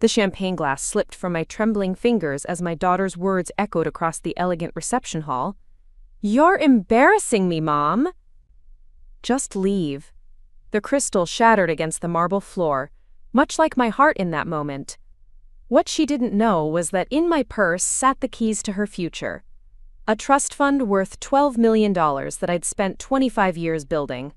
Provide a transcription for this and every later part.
The champagne glass slipped from my trembling fingers as my daughter's words echoed across the elegant reception hall. "You're embarrassing me, Mom!" "Just leave." The crystal shattered against the marble floor, much like my heart in that moment. What she didn't know was that in my purse sat the keys to her future. A trust fund worth $12 million that I'd spent 25 years building.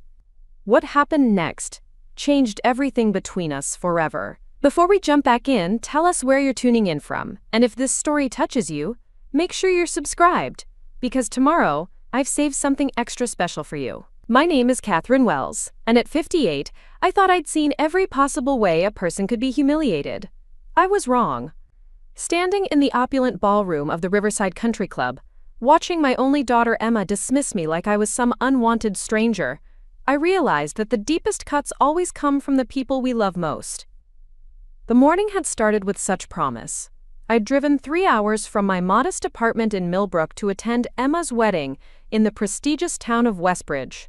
What happened next changed everything between us forever. Before we jump back in, tell us where you're tuning in from, and if this story touches you, make sure you're subscribed, because tomorrow, I've saved something extra special for you. My name is Catherine Wells, and at 58, I thought I'd seen every possible way a person could be humiliated. I was wrong. Standing in the opulent ballroom of the Riverside Country Club, watching my only daughter Emma dismiss me like I was some unwanted stranger, I realized that the deepest cuts always come from the people we love most. The morning had started with such promise. I'd driven 3 hours from my modest apartment in Millbrook to attend Emma's wedding in the prestigious town of Westbridge.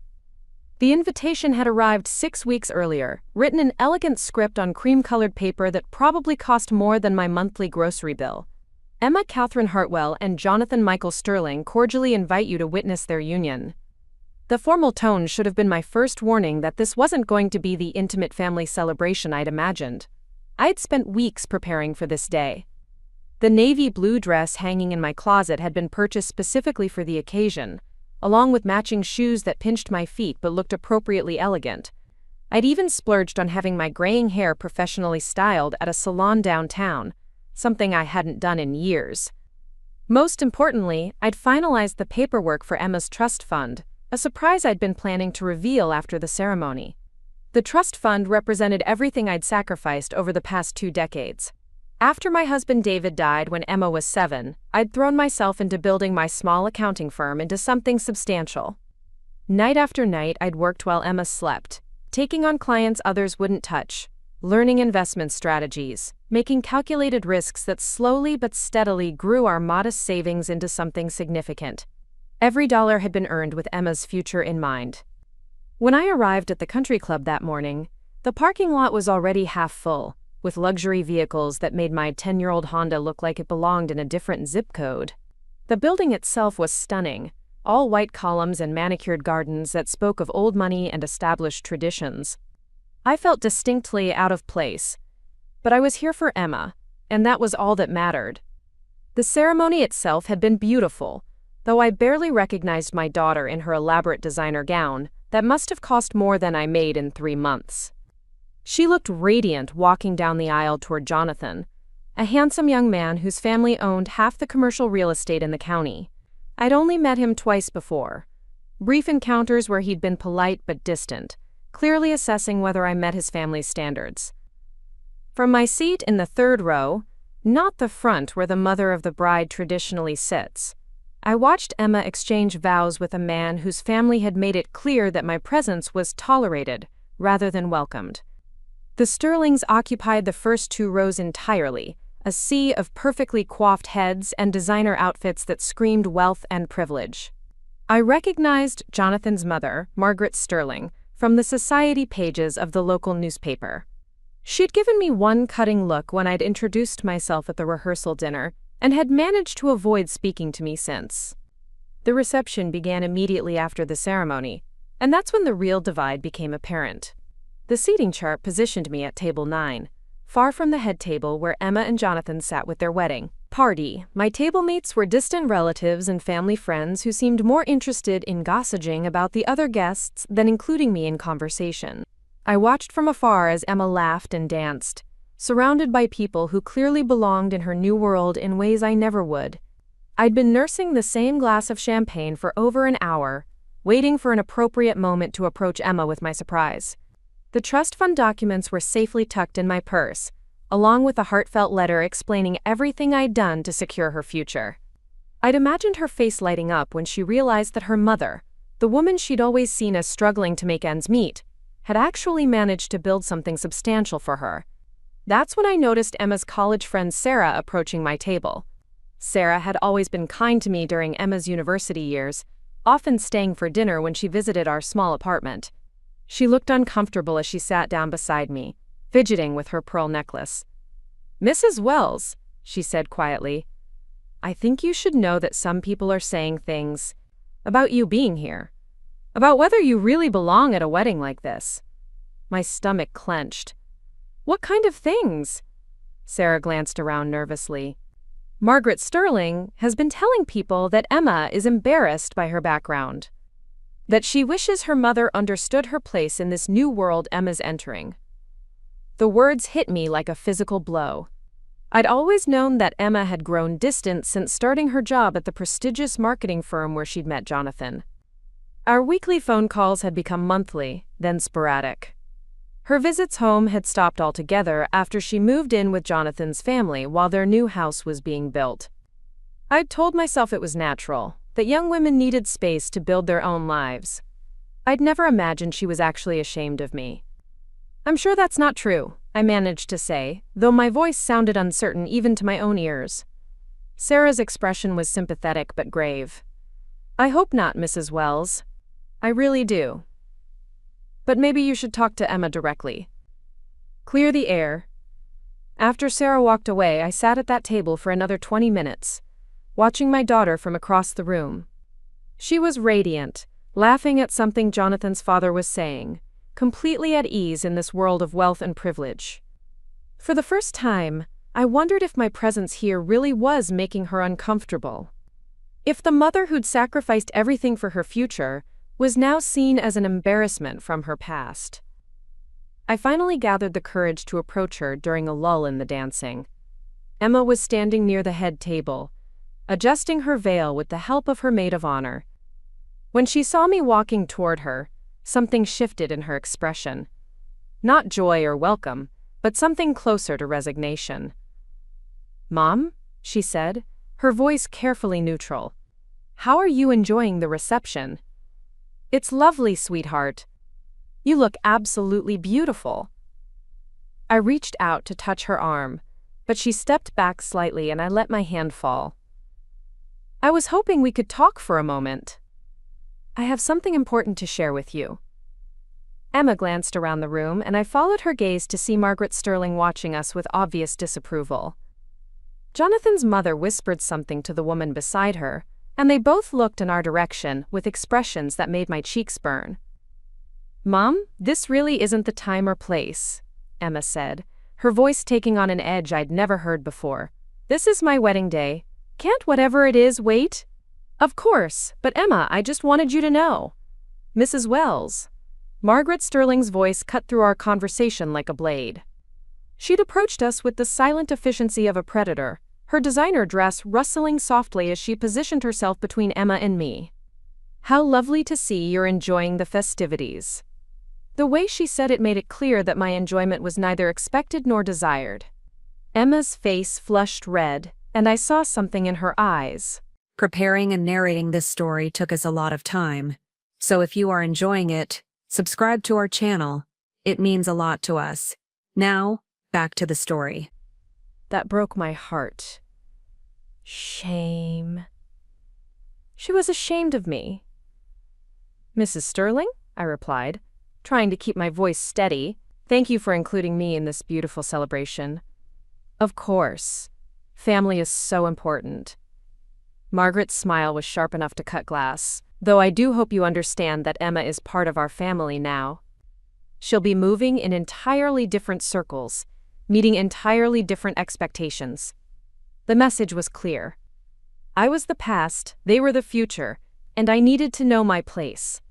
The invitation had arrived 6 weeks earlier, written in elegant script on cream-colored paper that probably cost more than my monthly grocery bill. Emma Catherine Hartwell and Jonathan Michael Sterling cordially invite you to witness their union. The formal tone should have been my first warning that this wasn't going to be the intimate family celebration I'd imagined. I'd spent weeks preparing for this day. The navy blue dress hanging in my closet had been purchased specifically for the occasion, along with matching shoes that pinched my feet but looked appropriately elegant. I'd even splurged on having my graying hair professionally styled at a salon downtown, something I hadn't done in years. Most importantly, I'd finalized the paperwork for Emma's trust fund, a surprise I'd been planning to reveal after the ceremony. The trust fund represented everything I'd sacrificed over the past 2 decades. After my husband David died when Emma was 7, I'd thrown myself into building my small accounting firm into something substantial. Night after night, I'd worked while Emma slept, taking on clients others wouldn't touch, learning investment strategies, making calculated risks that slowly but steadily grew our modest savings into something significant. Every dollar had been earned with Emma's future in mind. When I arrived at the country club that morning, the parking lot was already half full, with luxury vehicles that made my 10-year-old Honda look like it belonged in a different zip code. The building itself was stunning, all white columns and manicured gardens that spoke of old money and established traditions. I felt distinctly out of place, but I was here for Emma, and that was all that mattered. The ceremony itself had been beautiful, though I barely recognized my daughter in her elaborate designer gown that must have cost more than I made in 3 months. She looked radiant walking down the aisle toward Jonathan, a handsome young man whose family owned half the commercial real estate in the county. I'd only met him twice before. Brief encounters where he'd been polite but distant, clearly assessing whether I met his family's standards. From my seat in the 3rd row, not the front where the mother of the bride traditionally sits, I watched Emma exchange vows with a man whose family had made it clear that my presence was tolerated rather than welcomed. The Sterlings occupied the first 2 rows entirely, a sea of perfectly coiffed heads and designer outfits that screamed wealth and privilege. I recognized Jonathan's mother, Margaret Sterling, from the society pages of the local newspaper. She'd given me one cutting look when I'd introduced myself at the rehearsal dinner, and had managed to avoid speaking to me since. The reception began immediately after the ceremony, and that's when the real divide became apparent. The seating chart positioned me at table 9, far from the head table where Emma and Jonathan sat with their wedding party. My table mates were distant relatives and family friends who seemed more interested in gossiping about the other guests than including me in conversation. I watched from afar as Emma laughed and danced, surrounded by people who clearly belonged in her new world in ways I never would. I'd been nursing the same glass of champagne for over an hour, waiting for an appropriate moment to approach Emma with my surprise. The trust fund documents were safely tucked in my purse, along with a heartfelt letter explaining everything I'd done to secure her future. I'd imagined her face lighting up when she realized that her mother, the woman she'd always seen as struggling to make ends meet, had actually managed to build something substantial for her. That's when I noticed Emma's college friend Sarah approaching my table. Sarah had always been kind to me during Emma's university years, often staying for dinner when she visited our small apartment. She looked uncomfortable as she sat down beside me, fidgeting with her pearl necklace. "Mrs. Wells," she said quietly, "I think you should know that some people are saying things about you being here, about whether you really belong at a wedding like this." My stomach clenched. "What kind of things?" Sarah glanced around nervously. "Margaret Sterling has been telling people that Emma is embarrassed by her background, that she wishes her mother understood her place in this new world Emma's entering." The words hit me like a physical blow. I'd always known that Emma had grown distant since starting her job at the prestigious marketing firm where she'd met Jonathan. Our weekly phone calls had become monthly, then sporadic. Her visits home had stopped altogether after she moved in with Jonathan's family while their new house was being built. I'd told myself it was natural, that young women needed space to build their own lives. I'd never imagined she was actually ashamed of me. "I'm sure that's not true," I managed to say, though my voice sounded uncertain even to my own ears. Sarah's expression was sympathetic but grave. "I hope not, Mrs. Wells. I really do. But maybe you should talk to Emma directly. Clear the air." After Sarah walked away, I sat at that table for another 20 minutes, watching my daughter from across the room. She was radiant, laughing at something Jonathan's father was saying, completely at ease in this world of wealth and privilege. For the first time, I wondered if my presence here really was making her uncomfortable. If the mother who'd sacrificed everything for her future was now seen as an embarrassment from her past. I finally gathered the courage to approach her during a lull in the dancing. Emma was standing near the head table, adjusting her veil with the help of her maid of honor. When she saw me walking toward her, something shifted in her expression. Not joy or welcome, but something closer to resignation. "Mom," she said, her voice carefully neutral, "how are you enjoying the reception?" "It's lovely, sweetheart. You look absolutely beautiful." I reached out to touch her arm, but she stepped back slightly and I let my hand fall. "I was hoping we could talk for a moment. I have something important to share with you." Emma glanced around the room and I followed her gaze to see Margaret Sterling watching us with obvious disapproval. Jonathan's mother whispered something to the woman beside her, and they both looked in our direction with expressions that made my cheeks burn. "Mom, this really isn't the time or place," Emma said, her voice taking on an edge I'd never heard before. "This is my wedding day. Can't whatever it is wait?" "Of course, but Emma, I just wanted you to know." "Mrs. Wells." Margaret Sterling's voice cut through our conversation like a blade. She'd approached us with the silent efficiency of a predator, her designer dress rustling softly as she positioned herself between Emma and me. "How lovely to see you're enjoying the festivities." The way she said it made it clear that my enjoyment was neither expected nor desired. Emma's face flushed red, and I saw something in her eyes. Preparing and narrating this story took us a lot of time, so if you are enjoying it, subscribe to our channel. It means a lot to us. Now, back to the story. That broke my heart. Shame. She was ashamed of me. "Mrs. Sterling?" I replied, trying to keep my voice steady. "Thank you for including me in this beautiful celebration." "Of course. Family is so important." Margaret's smile was sharp enough to cut glass, though I do hope you understand that Emma is part of our family now. She'll be moving in entirely different circles, meeting entirely different expectations. The message was clear. I was the past, they were the future, and I needed to know my place.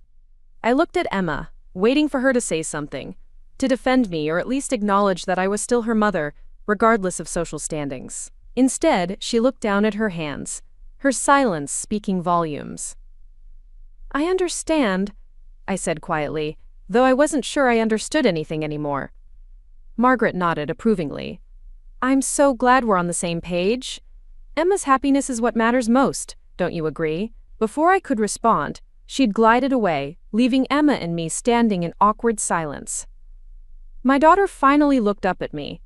I looked at Emma, waiting for her to say something, to defend me or at least acknowledge that I was still her mother, regardless of social standings. Instead, she looked down at her hands, her silence speaking volumes. "I understand," I said quietly, though I wasn't sure I understood anything anymore. Margaret nodded approvingly. "I'm so glad we're on the same page. Emma's happiness is what matters most, don't you agree?" Before I could respond, she'd glided away, leaving Emma and me standing in awkward silence. My daughter finally looked up at me,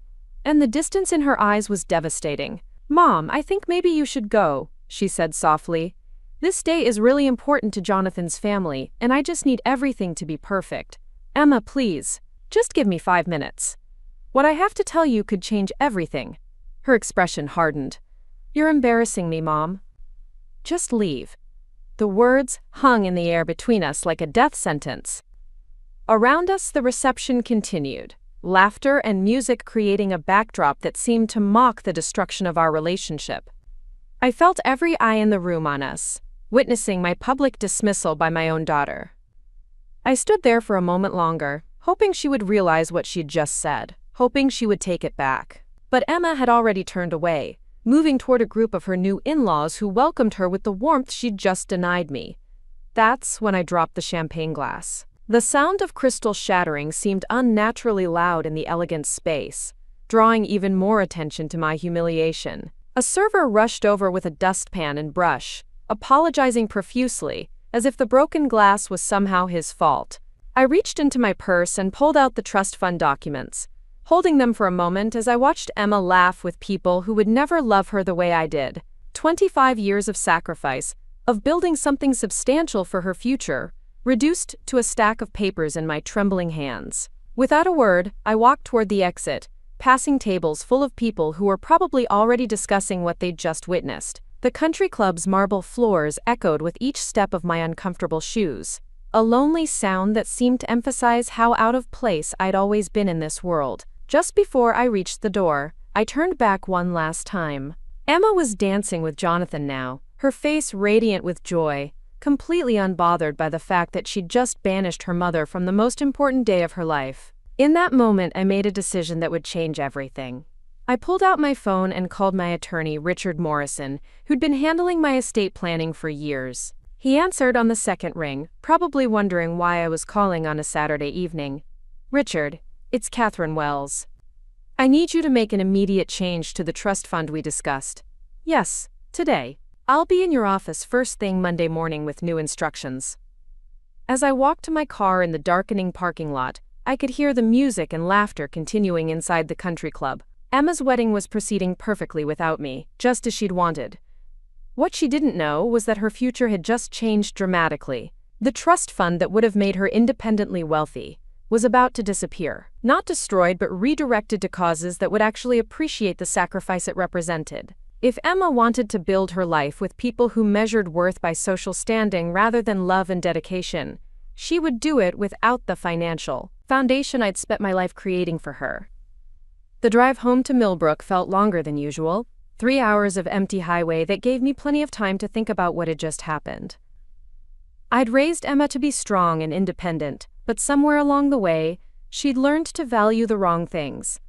and the distance in her eyes was devastating. "Mom, I think maybe you should go," she said softly. "This day is really important to Jonathan's family, and I just need everything to be perfect. Emma, please, just give me 5 minutes. What I have to tell you could change everything." Her expression hardened. "You're embarrassing me, Mom. Just leave." The words hung in the air between us like a death sentence. Around us, the reception continued, laughter and music creating a backdrop that seemed to mock the destruction of our relationship. I felt every eye in the room on us, witnessing my public dismissal by my own daughter. I stood there for a moment longer, hoping she would realize what she'd just said, hoping she would take it back. But Emma had already turned away, moving toward a group of her new in-laws who welcomed her with the warmth she'd just denied me. That's when I dropped the champagne glass. The sound of crystal shattering seemed unnaturally loud in the elegant space, drawing even more attention to my humiliation. A server rushed over with a dustpan and brush, apologizing profusely, as if the broken glass was somehow his fault. I reached into my purse and pulled out the trust fund documents, holding them for a moment as I watched Emma laugh with people who would never love her the way I did. 25 years of sacrifice, of building something substantial for her future, reduced to a stack of papers in my trembling hands. Without a word, I walked toward the exit, passing tables full of people who were probably already discussing what they'd just witnessed. The country club's marble floors echoed with each step of my uncomfortable shoes, a lonely sound that seemed to emphasize how out of place I'd always been in this world. Just before I reached the door, I turned back one last time. Emma was dancing with Jonathan now, her face radiant with joy, completely unbothered by the fact that she'd just banished her mother from the most important day of her life. In that moment, I made a decision that would change everything. I pulled out my phone and called my attorney, Richard Morrison, who'd been handling my estate planning for years. He answered on the second ring, probably wondering why I was calling on a Saturday evening. "Richard, it's Catherine Wells. I need you to make an immediate change to the trust fund we discussed." "Yes, today. I'll be in your office first thing Monday morning with new instructions." As I walked to my car in the darkening parking lot, I could hear the music and laughter continuing inside the country club. Emma's wedding was proceeding perfectly without me, just as she'd wanted. What she didn't know was that her future had just changed dramatically. The trust fund that would have made her independently wealthy was about to disappear, not destroyed but redirected to causes that would actually appreciate the sacrifice it represented. If Emma wanted to build her life with people who measured worth by social standing rather than love and dedication, she would do it without the financial foundation I'd spent my life creating for her. The drive home to Millbrook felt longer than usual, 3 hours of empty highway that gave me plenty of time to think about what had just happened. I'd raised Emma to be strong and independent, but somewhere along the way, she'd learned to value the wrong things.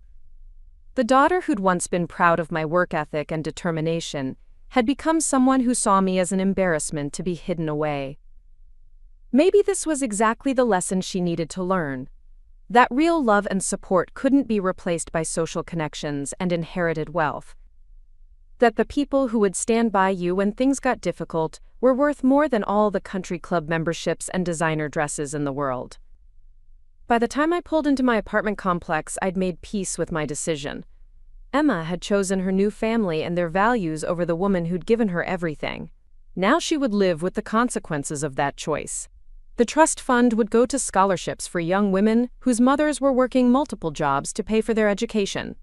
The daughter who'd once been proud of my work ethic and determination had become someone who saw me as an embarrassment to be hidden away. Maybe this was exactly the lesson she needed to learn. That real love and support couldn't be replaced by social connections and inherited wealth. That the people who would stand by you when things got difficult were worth more than all the country club memberships and designer dresses in the world. By the time I pulled into my apartment complex, I'd made peace with my decision. Emma had chosen her new family and their values over the woman who'd given her everything. Now she would live with the consequences of that choice. The trust fund would go to scholarships for young women whose mothers were working multiple jobs to pay for their education.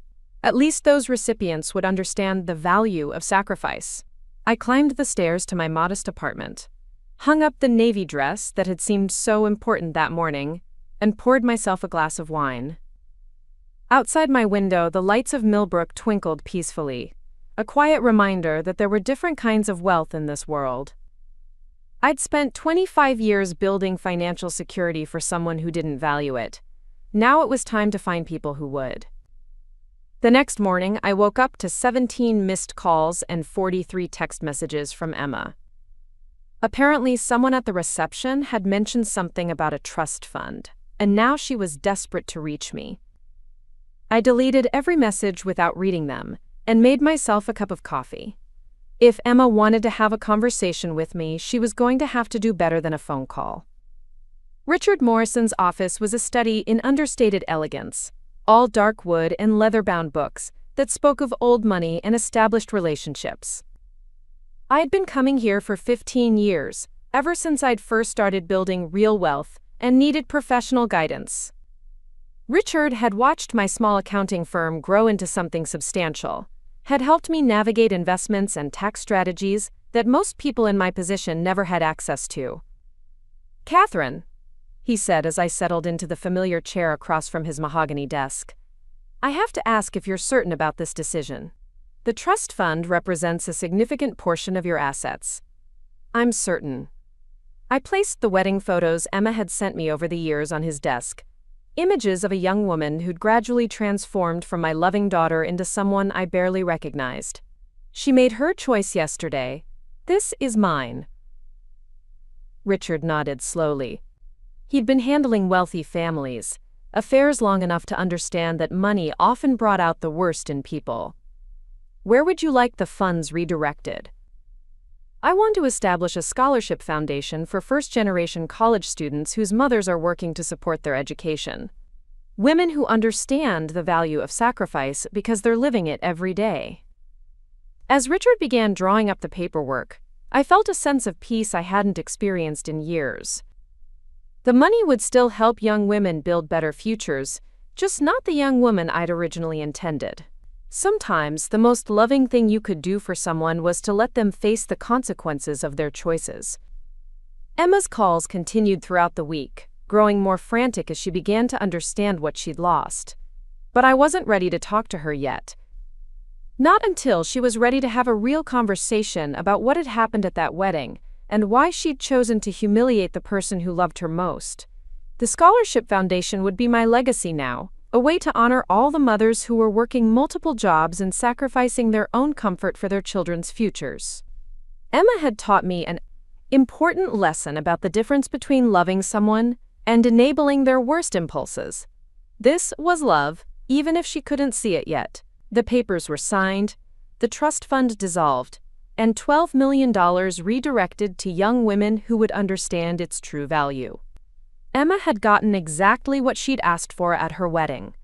At least those recipients would understand the value of sacrifice. I climbed the stairs to my modest apartment, hung up the navy dress that had seemed so important that morning, and poured myself a glass of wine. Outside my window, the lights of Millbrook twinkled peacefully, a quiet reminder that there were different kinds of wealth in this world. I'd spent 25 years building financial security for someone who didn't value it. Now it was time to find people who would. The next morning, I woke up to 17 missed calls and 43 text messages from Emma. Apparently, someone at the reception had mentioned something about a trust fund, and now she was desperate to reach me. I deleted every message without reading them and made myself a cup of coffee. If Emma wanted to have a conversation with me, she was going to have to do better than a phone call. Richard Morrison's office was a study in understated elegance, all dark wood and leather-bound books that spoke of old money and established relationships. I had been coming here for 15 years, ever since I'd first started building real wealth and needed professional guidance. Richard had watched my small accounting firm grow into something substantial, had helped me navigate investments and tax strategies that most people in my position never had access to. "Catherine," he said as I settled into the familiar chair across from his mahogany desk, "I have to ask if you're certain about this decision. The trust fund represents a significant portion of your assets." "I'm certain." I placed the wedding photos Emma had sent me over the years on his desk. Images of a young woman who'd gradually transformed from my loving daughter into someone I barely recognized. "She made her choice yesterday. This is mine." Richard nodded slowly. He'd been handling wealthy families, affairs long enough to understand that money often brought out the worst in people. "Where would you like the funds redirected?" "I want to establish a scholarship foundation for first-generation college students whose mothers are working to support their education. Women who understand the value of sacrifice because they're living it every day." As Richard began drawing up the paperwork, I felt a sense of peace I hadn't experienced in years. The money would still help young women build better futures, just not the young woman I'd originally intended. Sometimes the most loving thing you could do for someone was to let them face the consequences of their choices. Emma's calls continued throughout the week, growing more frantic as she began to understand what she'd lost. But I wasn't ready to talk to her yet. Not until she was ready to have a real conversation about what had happened at that wedding and why she'd chosen to humiliate the person who loved her most. The Scholarship Foundation would be my legacy now, a way to honor all the mothers who were working multiple jobs and sacrificing their own comfort for their children's futures. Emma had taught me an important lesson about the difference between loving someone and enabling their worst impulses. This was love, even if she couldn't see it yet. The papers were signed, the trust fund dissolved, and $12 million redirected to young women who would understand its true value. Emma had gotten exactly what she'd asked for at her wedding,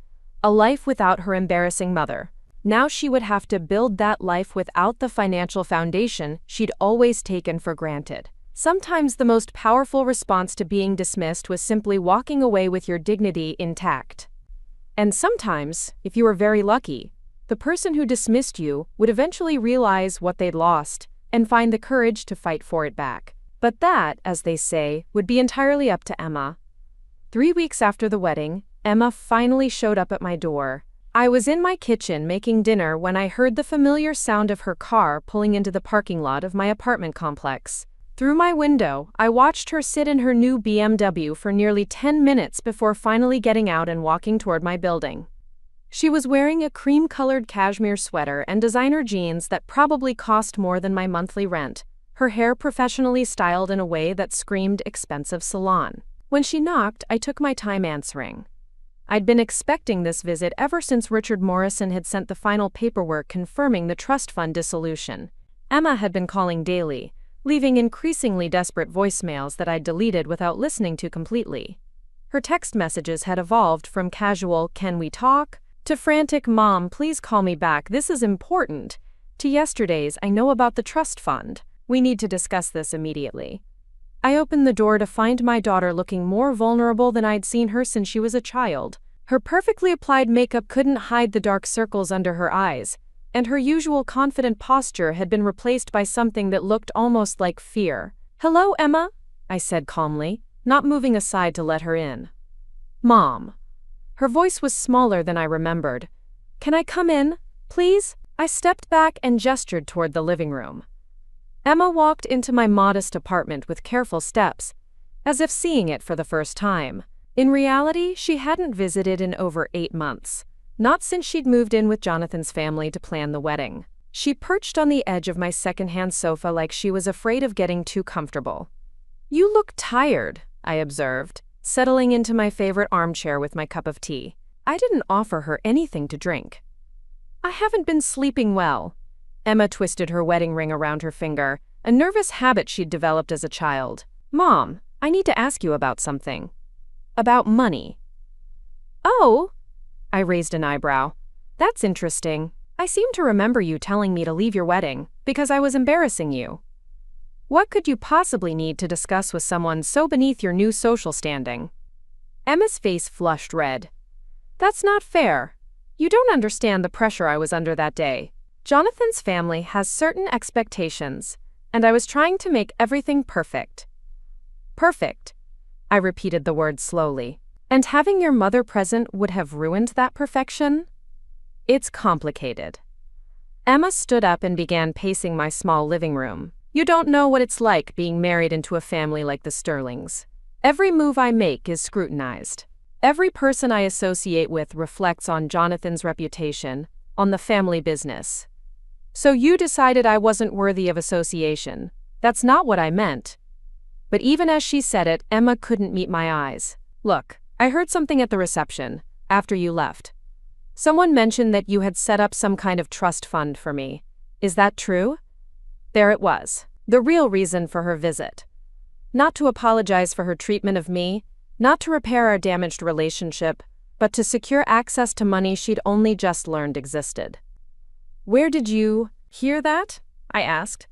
a life without her embarrassing mother. Now she would have to build that life without the financial foundation she'd always taken for granted. Sometimes the most powerful response to being dismissed was simply walking away with your dignity intact. And sometimes, if you were very lucky, the person who dismissed you would eventually realize what they'd lost and find the courage to fight for it back. But that, as they say, would be entirely up to Emma. 3 weeks after the wedding, Emma finally showed up at my door. I was in my kitchen making dinner when I heard the familiar sound of her car pulling into the parking lot of my apartment complex. Through my window, I watched her sit in her new BMW for nearly 10 minutes before finally getting out and walking toward my building. She was wearing a cream-colored cashmere sweater and designer jeans that probably cost more than my monthly rent, her hair professionally styled in a way that screamed expensive salon. When she knocked, I took my time answering. I'd been expecting this visit ever since Richard Morrison had sent the final paperwork confirming the trust fund dissolution. Emma had been calling daily, leaving increasingly desperate voicemails that I'd deleted without listening to completely. Her text messages had evolved from casual, "Can we talk?" to frantic, "Mom, please call me back, this is important," to yesterday's, "I know about the trust fund. We need to discuss this immediately." I opened the door to find my daughter looking more vulnerable than I'd seen her since she was a child. Her perfectly applied makeup couldn't hide the dark circles under her eyes, and her usual confident posture had been replaced by something that looked almost like fear. "Hello, Emma," I said calmly, not moving aside to let her in. "Mom." Her voice was smaller than I remembered. "Can I come in, please?" I stepped back and gestured toward the living room. Emma walked into my modest apartment with careful steps, as if seeing it for the first time. In reality, she hadn't visited in over 8 months, not since she'd moved in with Jonathan's family to plan the wedding. She perched on the edge of my secondhand sofa like she was afraid of getting too comfortable. "You look tired," I observed, settling into my favorite armchair with my cup of tea. I didn't offer her anything to drink. "I haven't been sleeping well." Emma twisted her wedding ring around her finger, a nervous habit she'd developed as a child. "Mom, I need to ask you about something. About money." "Oh?" I raised an eyebrow. "That's interesting. I seem to remember you telling me to leave your wedding because I was embarrassing you. What could you possibly need to discuss with someone so beneath your new social standing?" Emma's face flushed red. "That's not fair. You don't understand the pressure I was under that day." Jonathan's family has certain expectations, and I was trying to make everything perfect. Perfect. I repeated the word slowly. And having your mother present would have ruined that perfection? It's complicated. Emma stood up and began pacing my small living room. You don't know what it's like being married into a family like the Sterlings. Every move I make is scrutinized. Every person I associate with reflects on Jonathan's reputation, on the family business. So you decided I wasn't worthy of association. That's not what I meant. But even as she said it, Emma couldn't meet my eyes. Look, I heard something at the reception, after you left. Someone mentioned that you had set up some kind of trust fund for me. Is that true? There it was, the real reason for her visit. Not to apologize for her treatment of me, not to repair our damaged relationship, but to secure access to money she'd only just learned existed. Where did you hear that? I asked.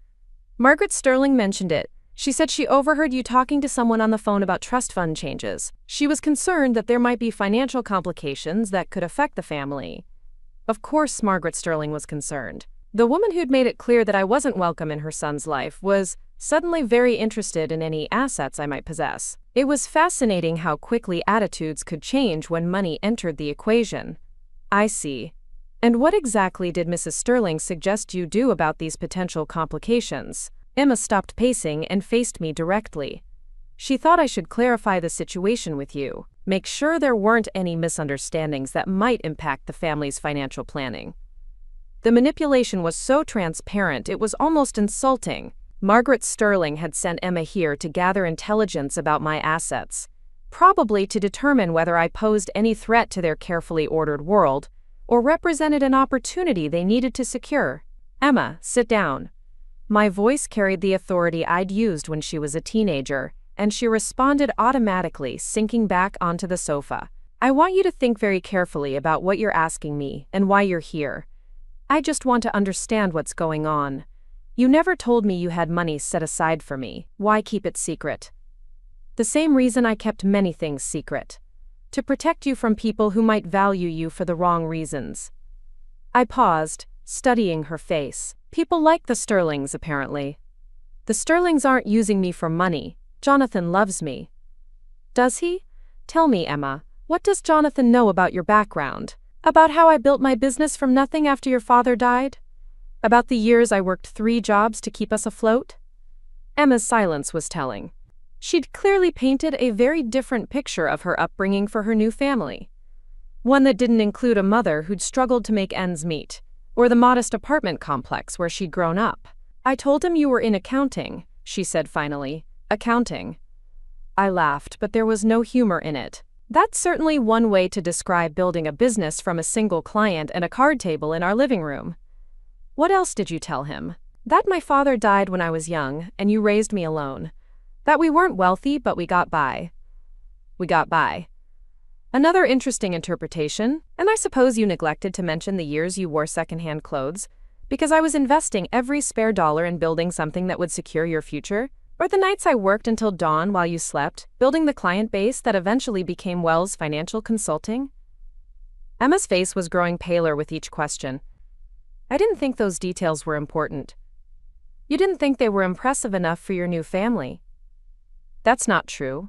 Margaret Sterling mentioned it. She said she overheard you talking to someone on the phone about trust fund changes. She was concerned that there might be financial complications that could affect the family. Of course, Margaret Sterling was concerned. The woman who'd made it clear that I wasn't welcome in her son's life was suddenly very interested in any assets I might possess. It was fascinating how quickly attitudes could change when money entered the equation. I see. And what exactly did Mrs. Sterling suggest you do about these potential complications? Emma stopped pacing and faced me directly. She thought I should clarify the situation with you, make sure there weren't any misunderstandings that might impact the family's financial planning. The manipulation was so transparent it was almost insulting. Margaret Sterling had sent Emma here to gather intelligence about my assets, probably to determine whether I posed any threat to their carefully ordered world, or represented an opportunity they needed to secure. Emma, sit down. My voice carried the authority I'd used when she was a teenager, and she responded automatically, sinking back onto the sofa. I want you to think very carefully about what you're asking me and why you're here. I just want to understand what's going on. You never told me you had money set aside for me. Why keep it secret? The same reason I kept many things secret. To protect you from people who might value you for the wrong reasons. I paused, studying her face. People like the Sterlings, apparently. The Sterlings aren't using me for money. Jonathan loves me. Does he? Tell me, Emma, what does Jonathan know about your background? About how I built my business from nothing after your father died? About the years I worked 3 jobs to keep us afloat? Emma's silence was telling. She'd clearly painted a very different picture of her upbringing for her new family. One that didn't include a mother who'd struggled to make ends meet, or the modest apartment complex where she'd grown up. I told him you were in accounting, she said finally. Accounting. I laughed, but there was no humor in it. That's certainly one way to describe building a business from a single client and a card table in our living room. What else did you tell him? That my father died when I was young, and you raised me alone. That we weren't wealthy, but we got by. We got by. Another interesting interpretation, and I suppose you neglected to mention the years you wore secondhand clothes, because I was investing every spare dollar in building something that would secure your future, or the nights I worked until dawn while you slept, building the client base that eventually became Wells Financial Consulting. Emma's face was growing paler with each question. I didn't think those details were important. You didn't think they were impressive enough for your new family. That's not true.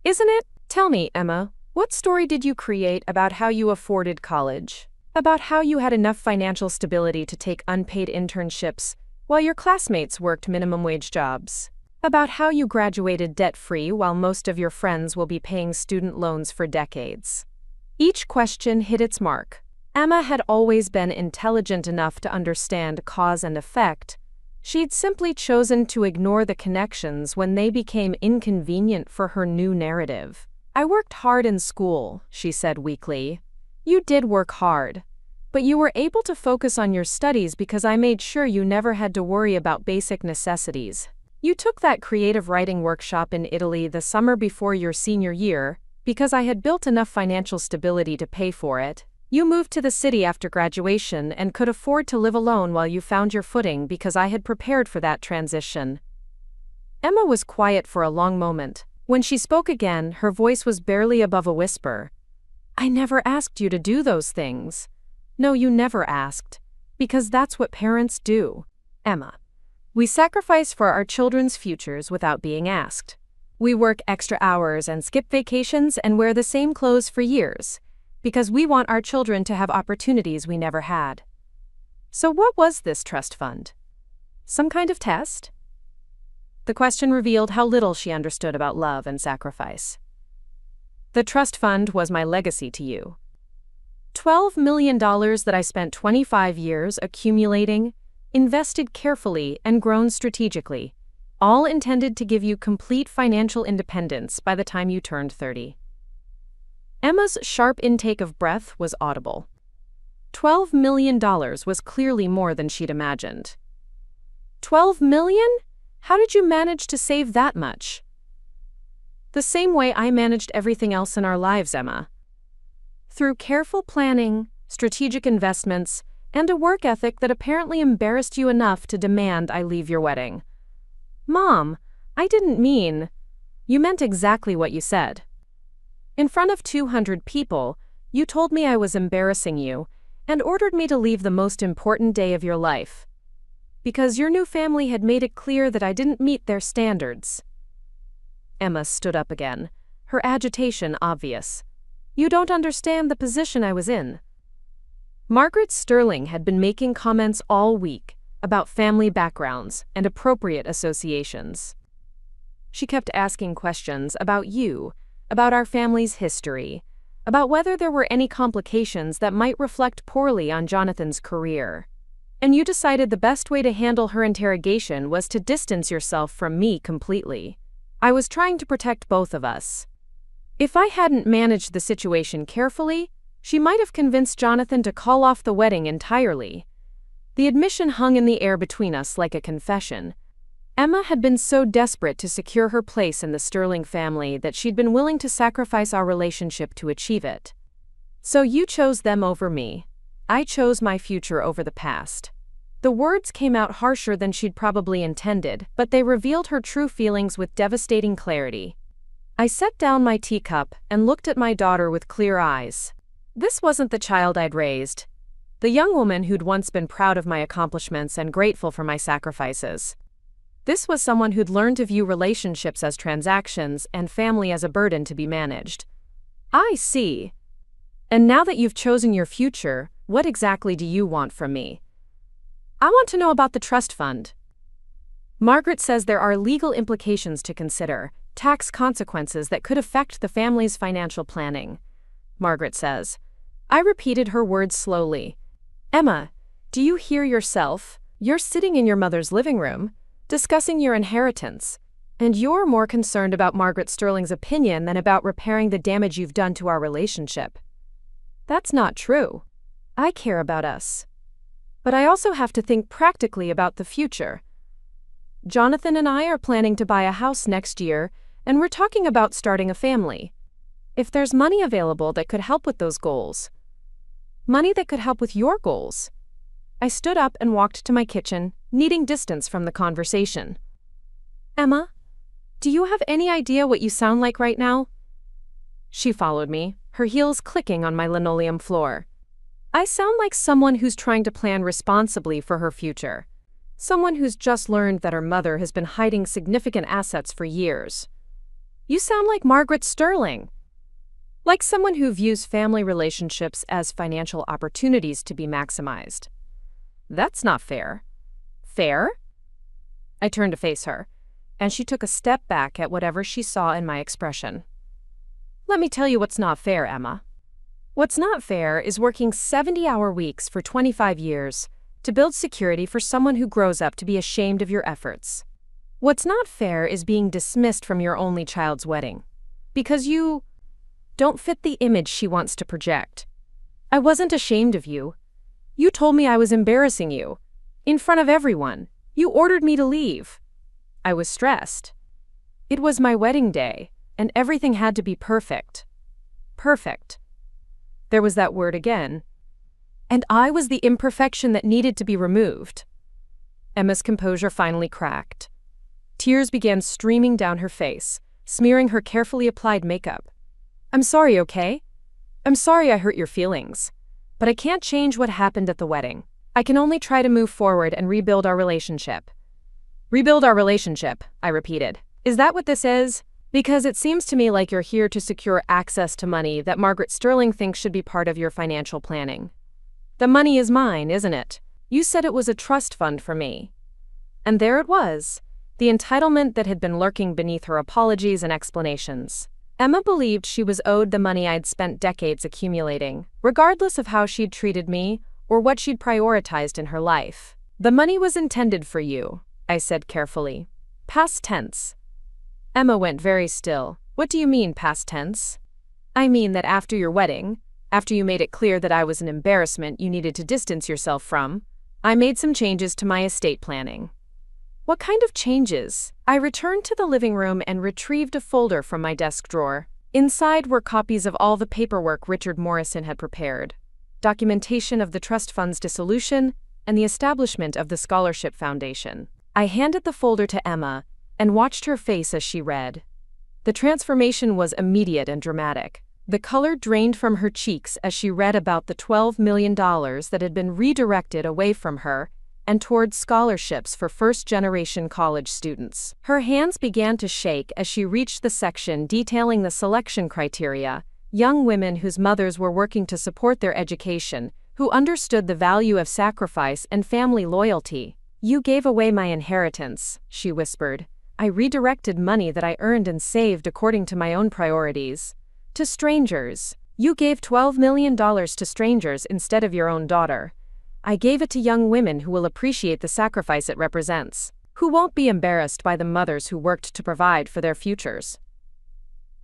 Isn't it? Tell me, Emma, what story did you create about how you afforded college? About how you had enough financial stability to take unpaid internships while your classmates worked minimum wage jobs? About how you graduated debt-free while most of your friends will be paying student loans for decades? Each question hit its mark. Emma had always been intelligent enough to understand cause and effect. She'd simply chosen to ignore the connections when they became inconvenient for her new narrative. I worked hard in school, she said weakly. You did work hard, but you were able to focus on your studies because I made sure you never had to worry about basic necessities. You took that creative writing workshop in Italy the summer before your senior year because I had built enough financial stability to pay for it. You moved to the city after graduation and could afford to live alone while you found your footing because I had prepared for that transition. Emma was quiet for a long moment. When she spoke again, her voice was barely above a whisper. I never asked you to do those things. No, you never asked. Because that's what parents do, Emma. We sacrifice for our children's futures without being asked. We work extra hours and skip vacations and wear the same clothes for years, because we want our children to have opportunities we never had. So what was this trust fund? Some kind of test? The question revealed how little she understood about love and sacrifice. The trust fund was my legacy to you. $12 million that I spent 25 years accumulating, invested carefully and grown strategically, all intended to give you complete financial independence by the time you turned 30. Emma's sharp intake of breath was audible. $12 million was clearly more than she'd imagined. $12 million? How did you manage to save that much? The same way I managed everything else in our lives, Emma. Through careful planning, strategic investments, and a work ethic that apparently embarrassed you enough to demand I leave your wedding. Mom, I didn't mean. You meant exactly what you said. In front of 200 people, you told me I was embarrassing you and ordered me to leave the most important day of your life. Because your new family had made it clear that I didn't meet their standards. Emma stood up again, her agitation obvious. You don't understand the position I was in. Margaret Sterling had been making comments all week about family backgrounds and appropriate associations. She kept asking questions about you, about our family's history, about whether there were any complications that might reflect poorly on Jonathan's career. And you decided the best way to handle her interrogation was to distance yourself from me completely. I was trying to protect both of us. If I hadn't managed the situation carefully, she might have convinced Jonathan to call off the wedding entirely. The admission hung in the air between us like a confession. Emma had been so desperate to secure her place in the Sterling family that she'd been willing to sacrifice our relationship to achieve it. So you chose them over me. I chose my future over the past. The words came out harsher than she'd probably intended, but they revealed her true feelings with devastating clarity. I set down my teacup and looked at my daughter with clear eyes. This wasn't the child I'd raised, the young woman who'd once been proud of my accomplishments and grateful for my sacrifices. This was someone who'd learned to view relationships as transactions and family as a burden to be managed. I see. And now that you've chosen your future, what exactly do you want from me? I want to know about the trust fund. Margaret says there are legal implications to consider, tax consequences that could affect the family's financial planning. Margaret says. I repeated her words slowly. Emma, do you hear yourself? You're sitting in your mother's living room, discussing your inheritance, and you're more concerned about Margaret Sterling's opinion than about repairing the damage you've done to our relationship. That's not true. I care about us. But I also have to think practically about the future. Jonathan and I are planning to buy a house next year, and we're talking about starting a family. If there's money available that could help with those goals. Money that could help with your goals. I stood up and walked to my kitchen, needing distance from the conversation. Emma, do you have any idea what you sound like right now? She followed me, her heels clicking on my linoleum floor. I sound like someone who's trying to plan responsibly for her future. Someone who's just learned that her mother has been hiding significant assets for years. You sound like Margaret Sterling. Like someone who views family relationships as financial opportunities to be maximized. That's not fair. Fair? I turned to face her, and she took a step back at whatever she saw in my expression. Let me tell you what's not fair, Emma. What's not fair is working 70-hour weeks for 25 years to build security for someone who grows up to be ashamed of your efforts. What's not fair is being dismissed from your only child's wedding because you don't fit the image she wants to project. I wasn't ashamed of you. You told me I was embarrassing you. In front of everyone. You ordered me to leave. I was stressed. It was my wedding day, and everything had to be perfect. Perfect. There was that word again. And I was the imperfection that needed to be removed. Emma's composure finally cracked. Tears began streaming down her face, smearing her carefully applied makeup. I'm sorry, okay? I'm sorry I hurt your feelings. But I can't change what happened at the wedding. I can only try to move forward and rebuild our relationship. Rebuild our relationship, I repeated. Is that what this is? Because it seems to me like you're here to secure access to money that Margaret Sterling thinks should be part of your financial planning. The money is mine, isn't it? You said it was a trust fund for me. And there it was, the entitlement that had been lurking beneath her apologies and explanations. Emma believed she was owed the money I'd spent decades accumulating, regardless of how she'd treated me or what she'd prioritized in her life. The money was intended for you, I said carefully. Past tense. Emma went very still. What do you mean, past tense? I mean that after your wedding, after you made it clear that I was an embarrassment you needed to distance yourself from, I made some changes to my estate planning. What kind of changes? I returned to the living room and retrieved a folder from my desk drawer. Inside were copies of all the paperwork Richard Morrison had prepared, documentation of the trust fund's dissolution, and the establishment of the Scholarship Foundation. I handed the folder to Emma and watched her face as she read. The transformation was immediate and dramatic. The color drained from her cheeks as she read about the $12 million that had been redirected away from her and toward scholarships for first-generation college students. Her hands began to shake as she reached the section detailing the selection criteria, young women whose mothers were working to support their education, who understood the value of sacrifice and family loyalty. You gave away my inheritance, she whispered. I redirected money that I earned and saved according to my own priorities. To strangers. You gave $12 million to strangers instead of your own daughter. I gave it to young women who will appreciate the sacrifice it represents, who won't be embarrassed by the mothers who worked to provide for their futures.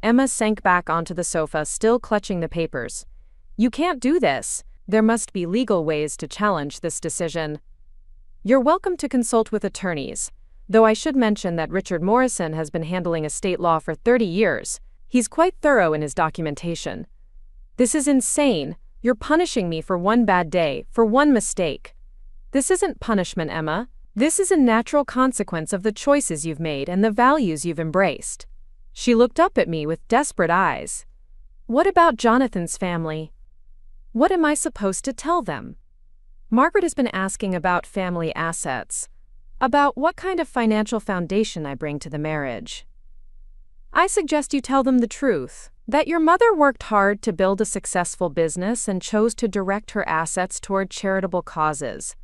Emma sank back onto the sofa, still clutching the papers. You can't do this. There must be legal ways to challenge this decision. You're welcome to consult with attorneys, though I should mention that Richard Morrison has been handling estate law for 30 years. He's quite thorough in his documentation. This is insane. You're punishing me for one bad day, for one mistake. This isn't punishment, Emma. This is a natural consequence of the choices you've made and the values you've embraced. She looked up at me with desperate eyes. What about Jonathan's family? What am I supposed to tell them? Margaret has been asking about family assets, about what kind of financial foundation I bring to the marriage. I suggest you tell them the truth, that your mother worked hard to build a successful business and chose to direct her assets toward charitable causes,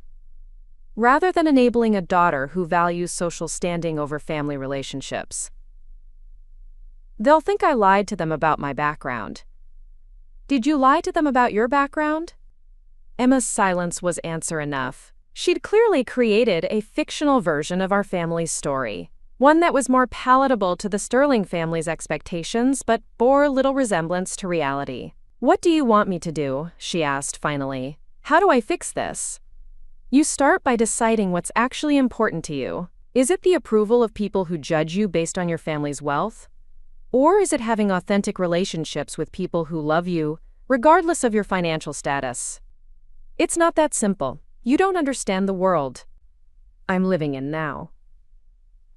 rather than enabling a daughter who values social standing over family relationships. They'll think I lied to them about my background. Did you lie to them about your background? Emma's silence was answer enough. She'd clearly created a fictional version of our family's story, one that was more palatable to the Sterling family's expectations but bore little resemblance to reality. What do you want me to do? She asked finally. How do I fix this? You start by deciding what's actually important to you. Is it the approval of people who judge you based on your family's wealth? Or is it having authentic relationships with people who love you, regardless of your financial status? It's not that simple. You don't understand the world I'm living in now.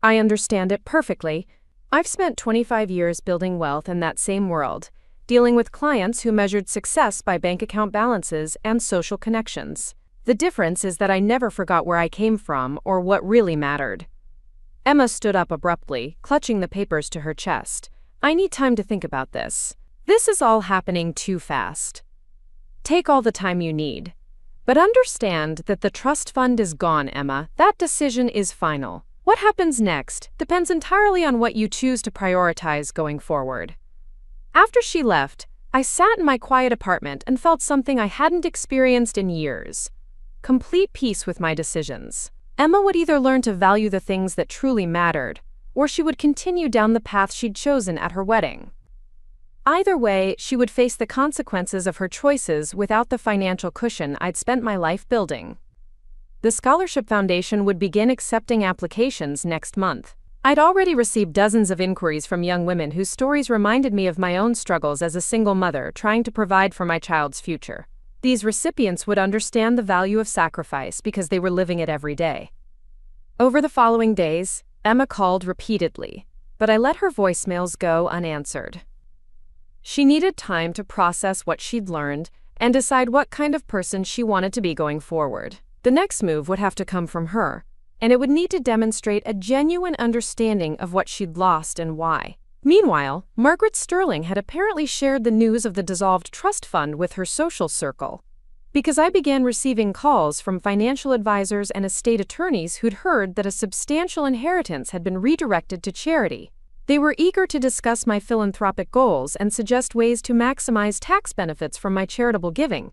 I understand it perfectly. I've spent 25 years building wealth in that same world, dealing with clients who measured success by bank account balances and social connections. The difference is that I never forgot where I came from or what really mattered. Emma stood up abruptly, clutching the papers to her chest. I need time to think about this. This is all happening too fast. Take all the time you need. But understand that the trust fund is gone, Emma. That decision is final. What happens next depends entirely on what you choose to prioritize going forward. After she left, I sat in my quiet apartment and felt something I hadn't experienced in years. Complete peace with my decisions. Emma would either learn to value the things that truly mattered, or she would continue down the path she'd chosen at her wedding. Either way, she would face the consequences of her choices without the financial cushion I'd spent my life building. The Scholarship Foundation would begin accepting applications next month. I'd already received dozens of inquiries from young women whose stories reminded me of my own struggles as a single mother trying to provide for my child's future. These recipients would understand the value of sacrifice because they were living it every day. Over the following days, Emma called repeatedly, but I let her voicemails go unanswered. She needed time to process what she'd learned and decide what kind of person she wanted to be going forward. The next move would have to come from her, and it would need to demonstrate a genuine understanding of what she'd lost and why. Meanwhile, Margaret Sterling had apparently shared the news of the dissolved trust fund with her social circle. Because I began receiving calls from financial advisors and estate attorneys who'd heard that a substantial inheritance had been redirected to charity. They were eager to discuss my philanthropic goals and suggest ways to maximize tax benefits from my charitable giving.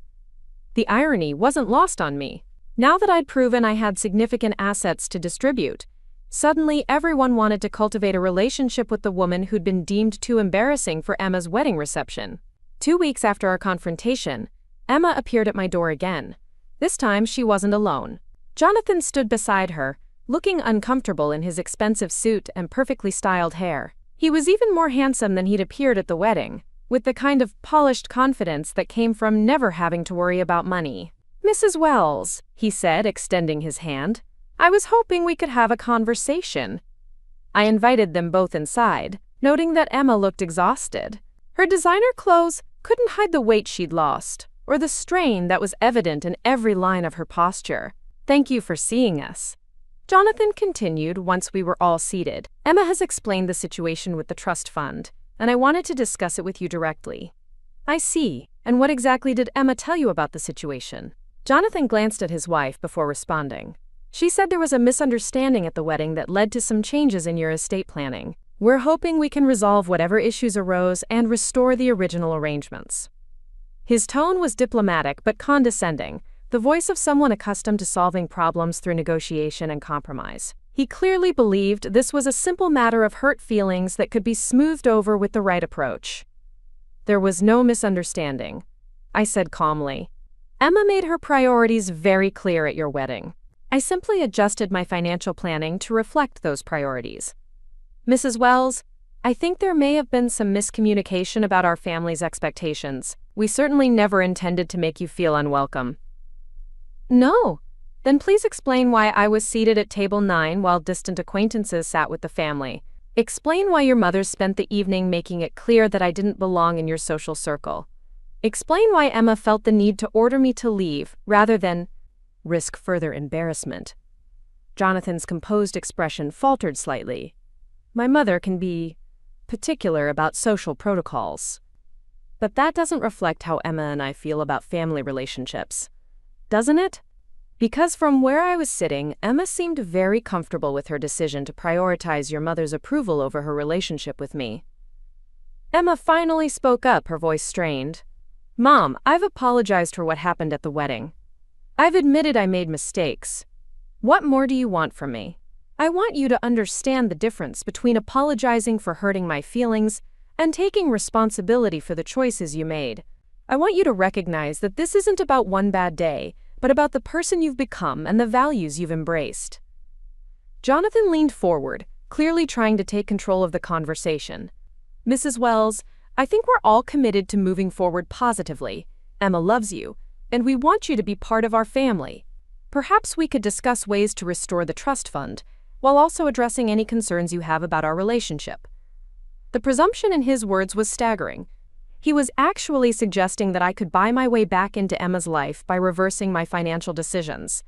The irony wasn't lost on me. Now that I'd proven I had significant assets to distribute, suddenly everyone wanted to cultivate a relationship with the woman who'd been deemed too embarrassing for Emma's wedding reception. 2 weeks after our confrontation, Emma appeared at my door again. This time she wasn't alone. Jonathan stood beside her, looking uncomfortable in his expensive suit and perfectly styled hair. He was even more handsome than he'd appeared at the wedding, with the kind of polished confidence that came from never having to worry about money. "Mrs. Wells," he said, extending his hand, "I was hoping we could have a conversation." I invited them both inside, noting that Emma looked exhausted. Her designer clothes couldn't hide the weight she'd lost, or the strain that was evident in every line of her posture. "Thank you for seeing us," Jonathan continued once we were all seated. "Emma has explained the situation with the trust fund, and I wanted to discuss it with you directly." "I see. And what exactly did Emma tell you about the situation?" Jonathan glanced at his wife before responding. "She said there was a misunderstanding at the wedding that led to some changes in your estate planning. We're hoping we can resolve whatever issues arose and restore the original arrangements." His tone was diplomatic but condescending, the voice of someone accustomed to solving problems through negotiation and compromise. He clearly believed this was a simple matter of hurt feelings that could be smoothed over with the right approach. "There was no misunderstanding," I said calmly. "Emma made her priorities very clear at your wedding. I simply adjusted my financial planning to reflect those priorities. Mrs. Wells, I think there may have been some miscommunication about our family's expectations. We certainly never intended to make you feel unwelcome." "No? Then please explain why I was seated at table 9 while distant acquaintances sat with the family. Explain why your mother spent the evening making it clear that I didn't belong in your social circle. Explain why Emma felt the need to order me to leave rather than risk further embarrassment." Jonathan's composed expression faltered slightly. "My mother can be particular about social protocols. But that doesn't reflect how Emma and I feel about family relationships, doesn't it?" Because from where I was sitting, Emma seemed very comfortable with her decision to prioritize your mother's approval over her relationship with me. Emma finally spoke up, her voice strained. "Mom, I've apologized for what happened at the wedding. I've admitted I made mistakes. What more do you want from me? I want you to understand the difference between apologizing for hurting my feelings and taking responsibility for the choices you made. I want you to recognize that this isn't about one bad day, but about the person you've become and the values you've embraced." Jonathan leaned forward, clearly trying to take control of the conversation. "Mrs. Wells, I think we're all committed to moving forward positively. Emma loves you, and we want you to be part of our family. Perhaps we could discuss ways to restore the trust fund, while also addressing any concerns you have about our relationship." The presumption in his words was staggering. He was actually suggesting that I could buy my way back into Emma's life by reversing my financial decisions.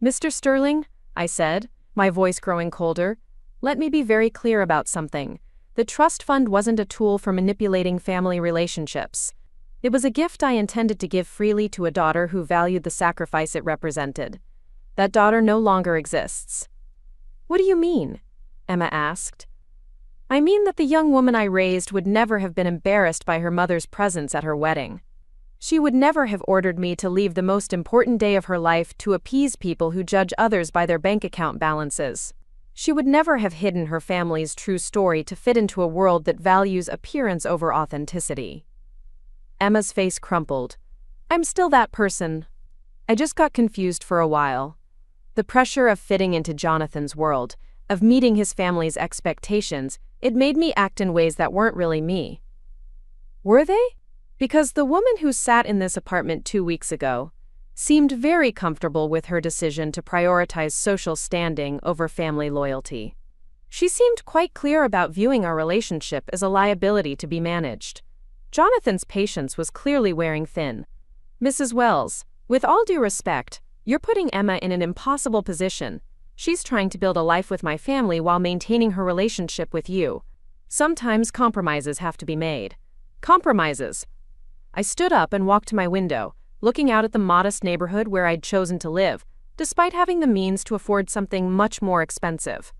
"Mr. Sterling," I said, my voice growing colder, "let me be very clear about something. The trust fund wasn't a tool for manipulating family relationships. It was a gift I intended to give freely to a daughter who valued the sacrifice it represented. That daughter no longer exists." "What do you mean?" Emma asked. "I mean that the young woman I raised would never have been embarrassed by her mother's presence at her wedding. She would never have ordered me to leave the most important day of her life to appease people who judge others by their bank account balances. She would never have hidden her family's true story to fit into a world that values appearance over authenticity." Emma's face crumpled. "I'm still that person. I just got confused for a while. The pressure of fitting into Jonathan's world, of meeting his family's expectations, it made me act in ways that weren't really me." "Were they?" Because the woman who sat in this apartment 2 weeks ago seemed very comfortable with her decision to prioritize social standing over family loyalty. She seemed quite clear about viewing our relationship as a liability to be managed. Jonathan's patience was clearly wearing thin. "Mrs. Wells, with all due respect, You're putting Emma in an impossible position. She's trying to build a life with my family while maintaining her relationship with you. Sometimes compromises have to be made. Compromises. I stood up and walked to my window, looking out at the modest neighborhood where I'd chosen to live, despite having the means to afford something much more expensive.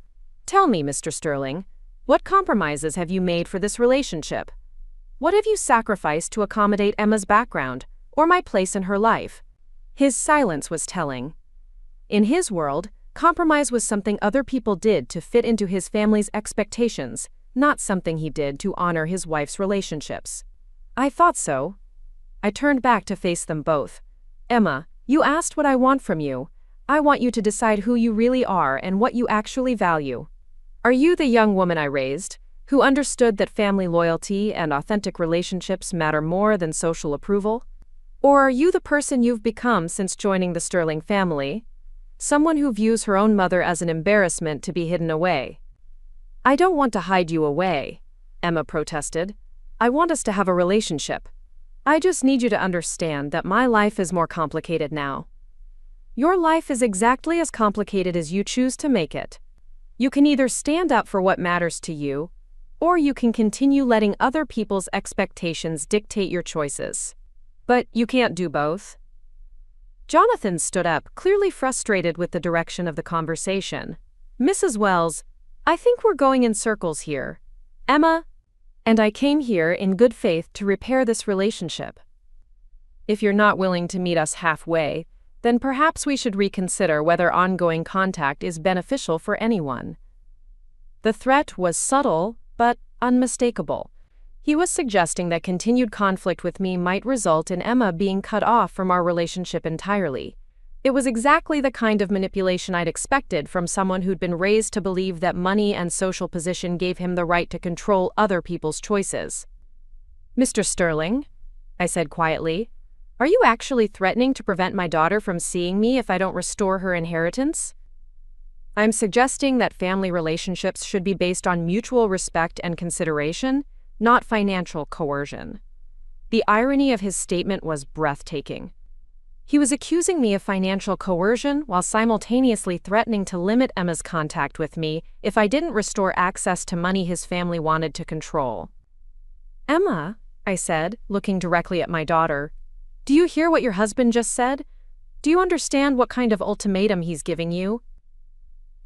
Tell me, Mr. Sterling, what compromises have you made for this relationship? What have you sacrificed to accommodate Emma's background, or my place in her life? His silence was telling. In his world, compromise was something other people did to fit into his family's expectations, not something he did to honor his wife's relationships. I thought so. I turned back to face them both. Emma, you asked what I want from you. I want you to decide who you really are and what you actually value. Are you the young woman I raised, who understood that family loyalty and authentic relationships matter more than social approval? Or are you the person you've become since joining the Sterling family? Someone who views her own mother as an embarrassment to be hidden away. I don't want to hide you away, Emma protested. I want us to have a relationship. I just need you to understand that my life is more complicated now. Your life is exactly as complicated as you choose to make it. You can either stand up for what matters to you, or you can continue letting other people's expectations dictate your choices. But you can't do both. Jonathan stood up, clearly frustrated with the direction of the conversation. Mrs. Wells, I think we're going in circles here. Emma, and I came here in good faith to repair this relationship. If you're not willing to meet us halfway, then perhaps we should reconsider whether ongoing contact is beneficial for anyone. The threat was subtle, but unmistakable. He was suggesting that continued conflict with me might result in Emma being cut off from our relationship entirely. It was exactly the kind of manipulation I'd expected from someone who'd been raised to believe that money and social position gave him the right to control other people's choices. Mr. Sterling, I said quietly, are you actually threatening to prevent my daughter from seeing me if I don't restore her inheritance? I'm suggesting that family relationships should be based on mutual respect and consideration, not financial coercion. The irony of his statement was breathtaking. He was accusing me of financial coercion while simultaneously threatening to limit Emma's contact with me if I didn't restore access to money his family wanted to control. Emma, I said, looking directly at my daughter, do you hear what your husband just said? Do you understand what kind of ultimatum he's giving you?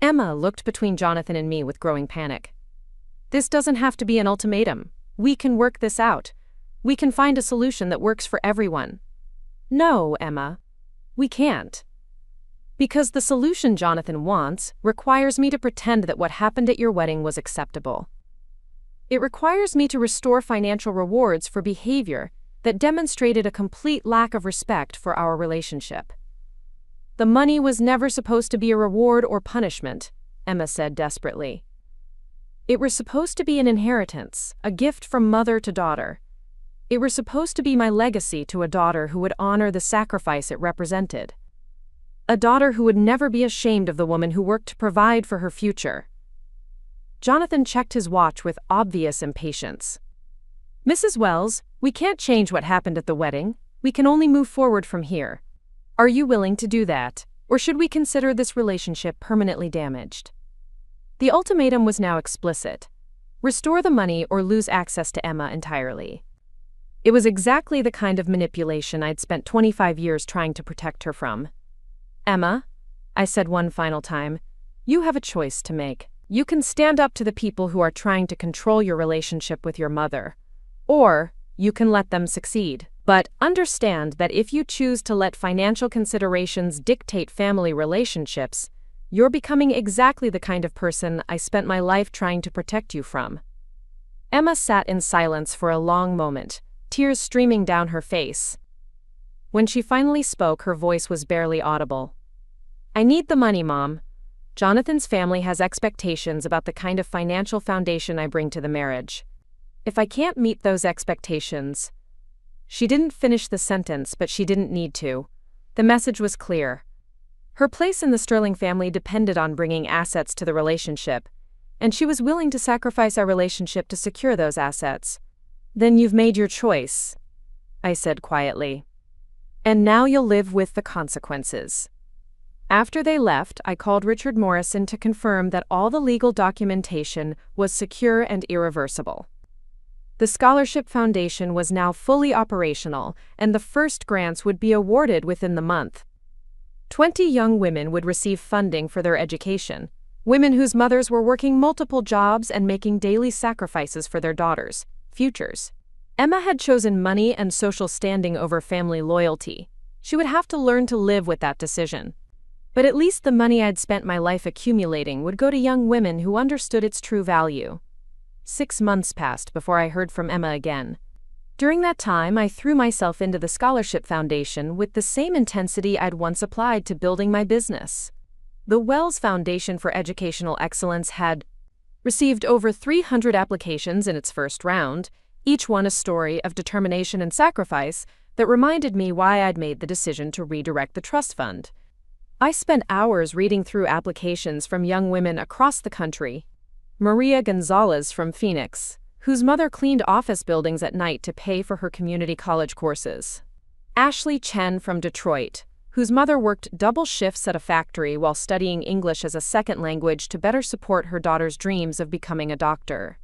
Emma looked between Jonathan and me with growing panic. This doesn't have to be an ultimatum. We can work this out. We can find a solution that works for everyone. No, Emma. We can't. Because the solution Jonathan wants requires me to pretend that what happened at your wedding was acceptable. It requires me to restore financial rewards for behavior that demonstrated a complete lack of respect for our relationship. The money was never supposed to be a reward or punishment, Emma said desperately. It was supposed to be an inheritance, a gift from mother to daughter. It was supposed to be my legacy to a daughter who would honor the sacrifice it represented. A daughter who would never be ashamed of the woman who worked to provide for her future. Jonathan checked his watch with obvious impatience. Mrs. Wells, we can't change what happened at the wedding. We can only move forward from here. Are you willing to do that, or should we consider this relationship permanently damaged? The ultimatum was now explicit. Restore the money or lose access to Emma entirely. It was exactly the kind of manipulation I'd spent 25 years trying to protect her from. Emma, I said one final time, you have a choice to make. You can stand up to the people who are trying to control your relationship with your mother, or you can let them succeed. But understand that if you choose to let financial considerations dictate family relationships, you're becoming exactly the kind of person I spent my life trying to protect you from. Emma sat in silence for a long moment, tears streaming down her face. When she finally spoke, her voice was barely audible. I need the money, Mom. Jonathan's family has expectations about the kind of financial foundation I bring to the marriage. If I can't meet those expectations... She didn't finish the sentence, but she didn't need to. The message was clear. Her place in the Sterling family depended on bringing assets to the relationship, and she was willing to sacrifice our relationship to secure those assets. Then you've made your choice, I said quietly. And now you'll live with the consequences. After they left, I called Richard Morrison to confirm that all the legal documentation was secure and irreversible. The Scholarship Foundation was now fully operational, and the first grants would be awarded within the month. 20 young women would receive funding for their education, women whose mothers were working multiple jobs and making daily sacrifices for their daughters' futures. Emma had chosen money and social standing over family loyalty. She would have to learn to live with that decision. But at least the money I'd spent my life accumulating would go to young women who understood its true value. 6 months passed before I heard from Emma again. During that time, I threw myself into the Scholarship Foundation with the same intensity I'd once applied to building my business. The Wells Foundation for Educational Excellence had received over 300 applications in its first round, each one a story of determination and sacrifice that reminded me why I'd made the decision to redirect the trust fund. I spent hours reading through applications from young women across the country. Maria Gonzalez from Phoenix, whose mother cleaned office buildings at night to pay for her community college courses. Ashley Chen from Detroit, whose mother worked double shifts at a factory while studying English as a second language to better support her daughter's dreams of becoming a doctor.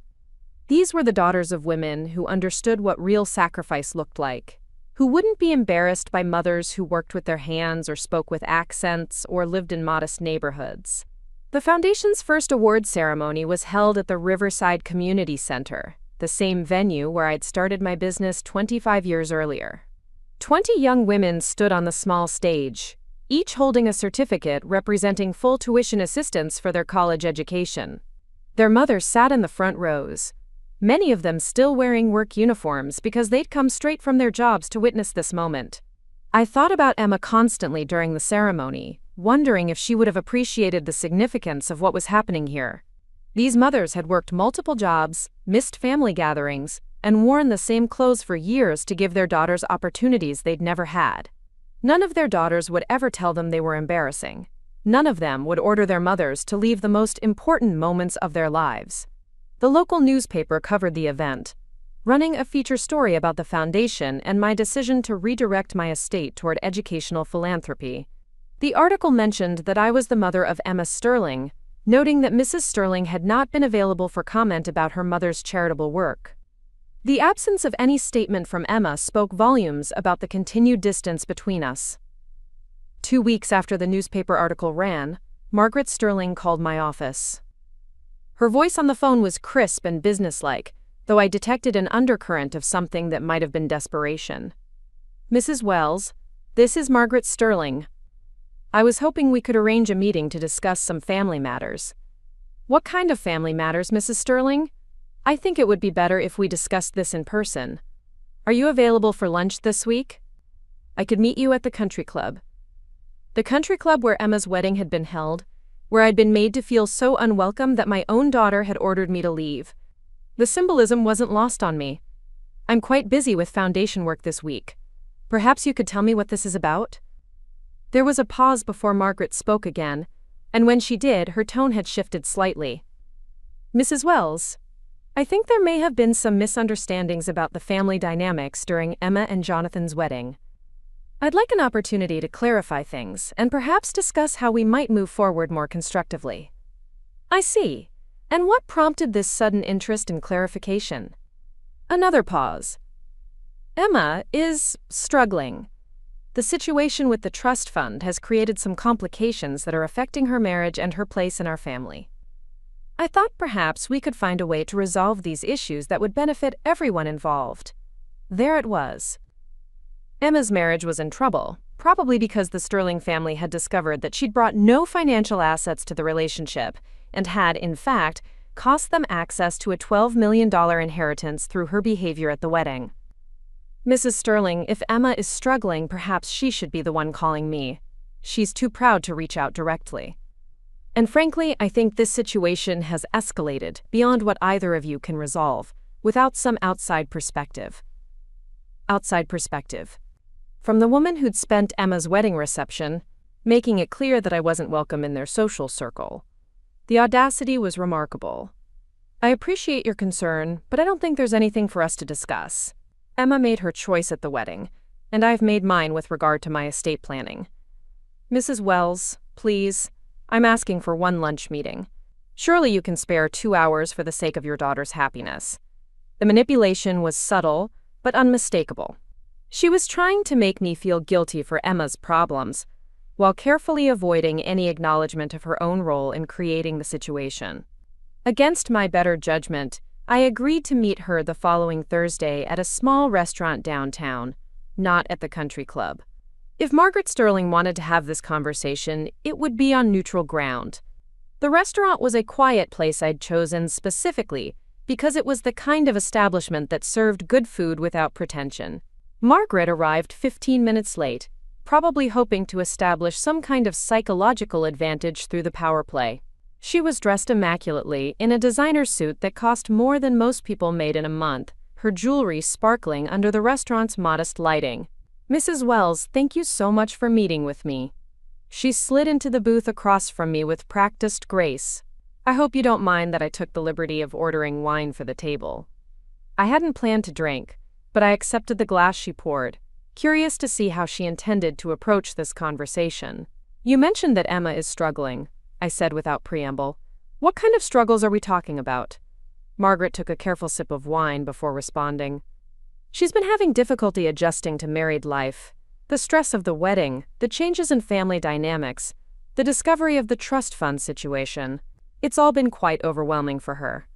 These were the daughters of women who understood what real sacrifice looked like, who wouldn't be embarrassed by mothers who worked with their hands or spoke with accents or lived in modest neighborhoods. The Foundation's first award ceremony was held at the Riverside Community Center, the same venue where I'd started my business 25 years earlier. 20 young women stood on the small stage, each holding a certificate representing full tuition assistance for their college education. Their mothers sat in the front rows, many of them still wearing work uniforms because they'd come straight from their jobs to witness this moment. I thought about Emma constantly during the ceremony, wondering if she would have appreciated the significance of what was happening here. These mothers had worked multiple jobs, missed family gatherings, and worn the same clothes for years to give their daughters opportunities they'd never had. None of their daughters would ever tell them they were embarrassing. None of them would order their mothers to leave the most important moments of their lives. The local newspaper covered the event, running a feature story about the foundation and my decision to redirect my estate toward educational philanthropy. The article mentioned that I was the mother of Emma Sterling, noting that Mrs. Sterling had not been available for comment about her mother's charitable work. The absence of any statement from Emma spoke volumes about the continued distance between us. 2 weeks after the newspaper article ran, Margaret Sterling called my office. Her voice on the phone was crisp and businesslike, though I detected an undercurrent of something that might have been desperation. "Mrs. Wells, this is Margaret Sterling. I was hoping we could arrange a meeting to discuss some family matters." "What kind of family matters, Mrs. Sterling? I think it would be better if we discussed this in person. Are you available for lunch this week? I could meet you at the country club." The country club where Emma's wedding had been held, where I'd been made to feel so unwelcome that my own daughter had ordered me to leave. The symbolism wasn't lost on me. "I'm quite busy with foundation work this week. Perhaps you could tell me what this is about?" There was a pause before Margaret spoke again, and when she did, her tone had shifted slightly. "Mrs. Wells, I think there may have been some misunderstandings about the family dynamics during Emma and Jonathan's wedding. I'd like an opportunity to clarify things and perhaps discuss how we might move forward more constructively." "I see. And what prompted this sudden interest in clarification?" Another pause. "Emma is struggling. The situation with the trust fund has created some complications that are affecting her marriage and her place in our family. I thought perhaps we could find a way to resolve these issues that would benefit everyone involved." There it was. Emma's marriage was in trouble, probably because the Sterling family had discovered that she'd brought no financial assets to the relationship and had, in fact, cost them access to a $12 million inheritance through her behavior at the wedding. "Mrs. Sterling, if Emma is struggling, perhaps she should be the one calling me. She's too proud to reach out directly. And frankly, I think this situation has escalated beyond what either of you can resolve, without some outside perspective." Outside perspective. From the woman who'd spent Emma's wedding reception, making it clear that I wasn't welcome in their social circle. The audacity was remarkable. "I appreciate your concern, but I don't think there's anything for us to discuss. Emma made her choice at the wedding, and I've made mine with regard to my estate planning. Mrs. Wells, Please, I'm asking for one lunch meeting. Surely you can spare 2 hours for the sake of your daughter's happiness. The manipulation was subtle, but unmistakable. She was trying to make me feel guilty for Emma's problems, while carefully avoiding any acknowledgement of her own role in creating the situation. Against my better judgment, I agreed to meet her the following Thursday at a small restaurant downtown, not at the country club. If Margaret Sterling wanted to have this conversation, it would be on neutral ground. The restaurant was a quiet place I'd chosen specifically because it was the kind of establishment that served good food without pretension. Margaret arrived 15 minutes late, probably hoping to establish some kind of psychological advantage through the power play. She was dressed immaculately in a designer suit that cost more than most people made in a month, her jewelry sparkling under the restaurant's modest lighting. "Mrs. Wells, thank you so much for meeting with me." She slid into the booth across from me with practiced grace. "I hope you don't mind that I took the liberty of ordering wine for the table." I hadn't planned to drink, but I accepted the glass she poured, curious to see how she intended to approach this conversation. "You mentioned that Emma is struggling," I said without preamble. "What kind of struggles are we talking about?" Margaret took a careful sip of wine before responding. "She's been having difficulty adjusting to married life. The stress of the wedding, the changes in family dynamics, the discovery of the trust fund situation. It's all been quite overwhelming for her."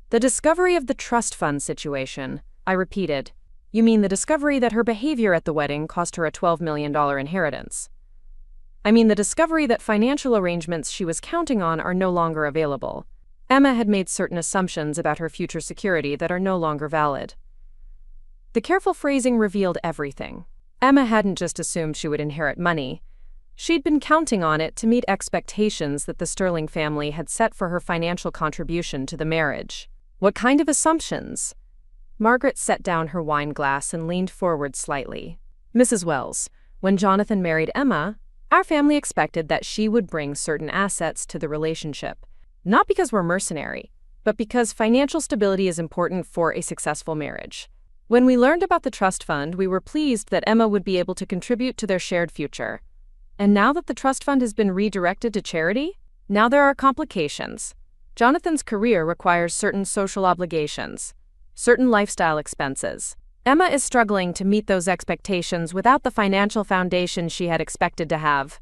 "The discovery of the trust fund situation," I repeated. "You mean the discovery that her behavior at the wedding cost her a $12 million inheritance?" "I mean the discovery that financial arrangements she was counting on are no longer available. Emma had made certain assumptions about her future security that are no longer valid." The careful phrasing revealed everything. Emma hadn't just assumed she would inherit money. She'd been counting on it to meet expectations that the Sterling family had set for her financial contribution to the marriage. "What kind of assumptions?" Margaret set down her wine glass and leaned forward slightly. "Mrs. Wells, when Jonathan married Emma, our family expected that she would bring certain assets to the relationship. Not because we're mercenary, but because financial stability is important for a successful marriage. When we learned about the trust fund, we were pleased that Emma would be able to contribute to their shared future. And now that the trust fund has been redirected to charity, now there are complications. Jonathan's career requires certain social obligations, certain lifestyle expenses. Emma is struggling to meet those expectations without the financial foundation she had expected to have."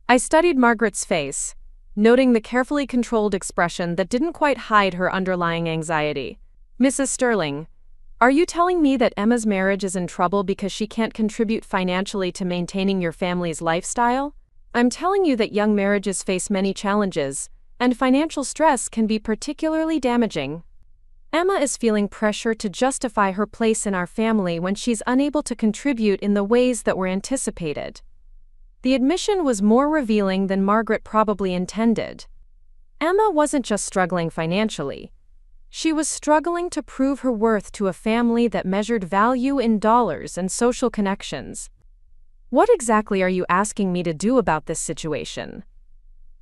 I studied Margaret's face, noting the carefully controlled expression that didn't quite hide her underlying anxiety. "Mrs. Sterling, are you telling me that Emma's marriage is in trouble because she can't contribute financially to maintaining your family's lifestyle? I'm telling you that young marriages face many challenges, and financial stress can be particularly damaging. Emma is feeling pressure to justify her place in our family when she's unable to contribute in the ways that were anticipated." The admission was more revealing than Margaret probably intended. Emma wasn't just struggling financially. She was struggling to prove her worth to a family that measured value in dollars and social connections. "What exactly are you asking me to do about this situation?"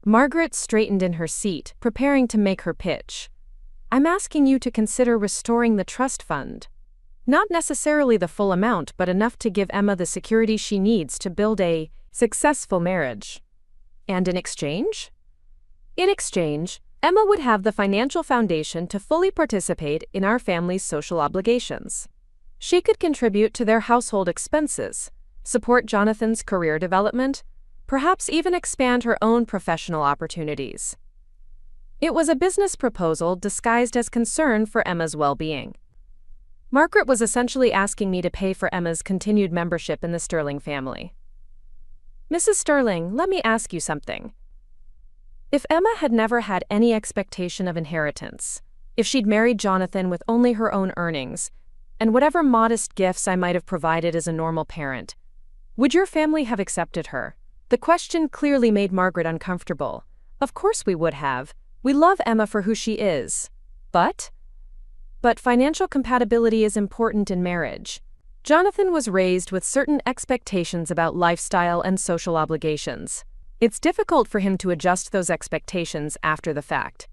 Margaret straightened in her seat, preparing to make her pitch. "I'm asking you to consider restoring the trust fund. Not necessarily the full amount, but enough to give Emma the security she needs to build a successful marriage." "And in exchange?" "In exchange, Emma would have the financial foundation to fully participate in our family's social obligations. She could contribute to their household expenses, support Jonathan's career development, perhaps even expand her own professional opportunities." It was a business proposal disguised as concern for Emma's well-being. Margaret was essentially asking me to pay for Emma's continued membership in the Sterling family. "Mrs. Sterling, let me ask you something. If Emma had never had any expectation of inheritance, if she'd married Jonathan with only her own earnings, and whatever modest gifts I might have provided as a normal parent, would your family have accepted her?" The question clearly made Margaret uncomfortable. "Of course we would have. We love Emma for who she is. But financial compatibility is important in marriage. Jonathan was raised with certain expectations about lifestyle and social obligations. It's difficult for him to adjust those expectations after the fact.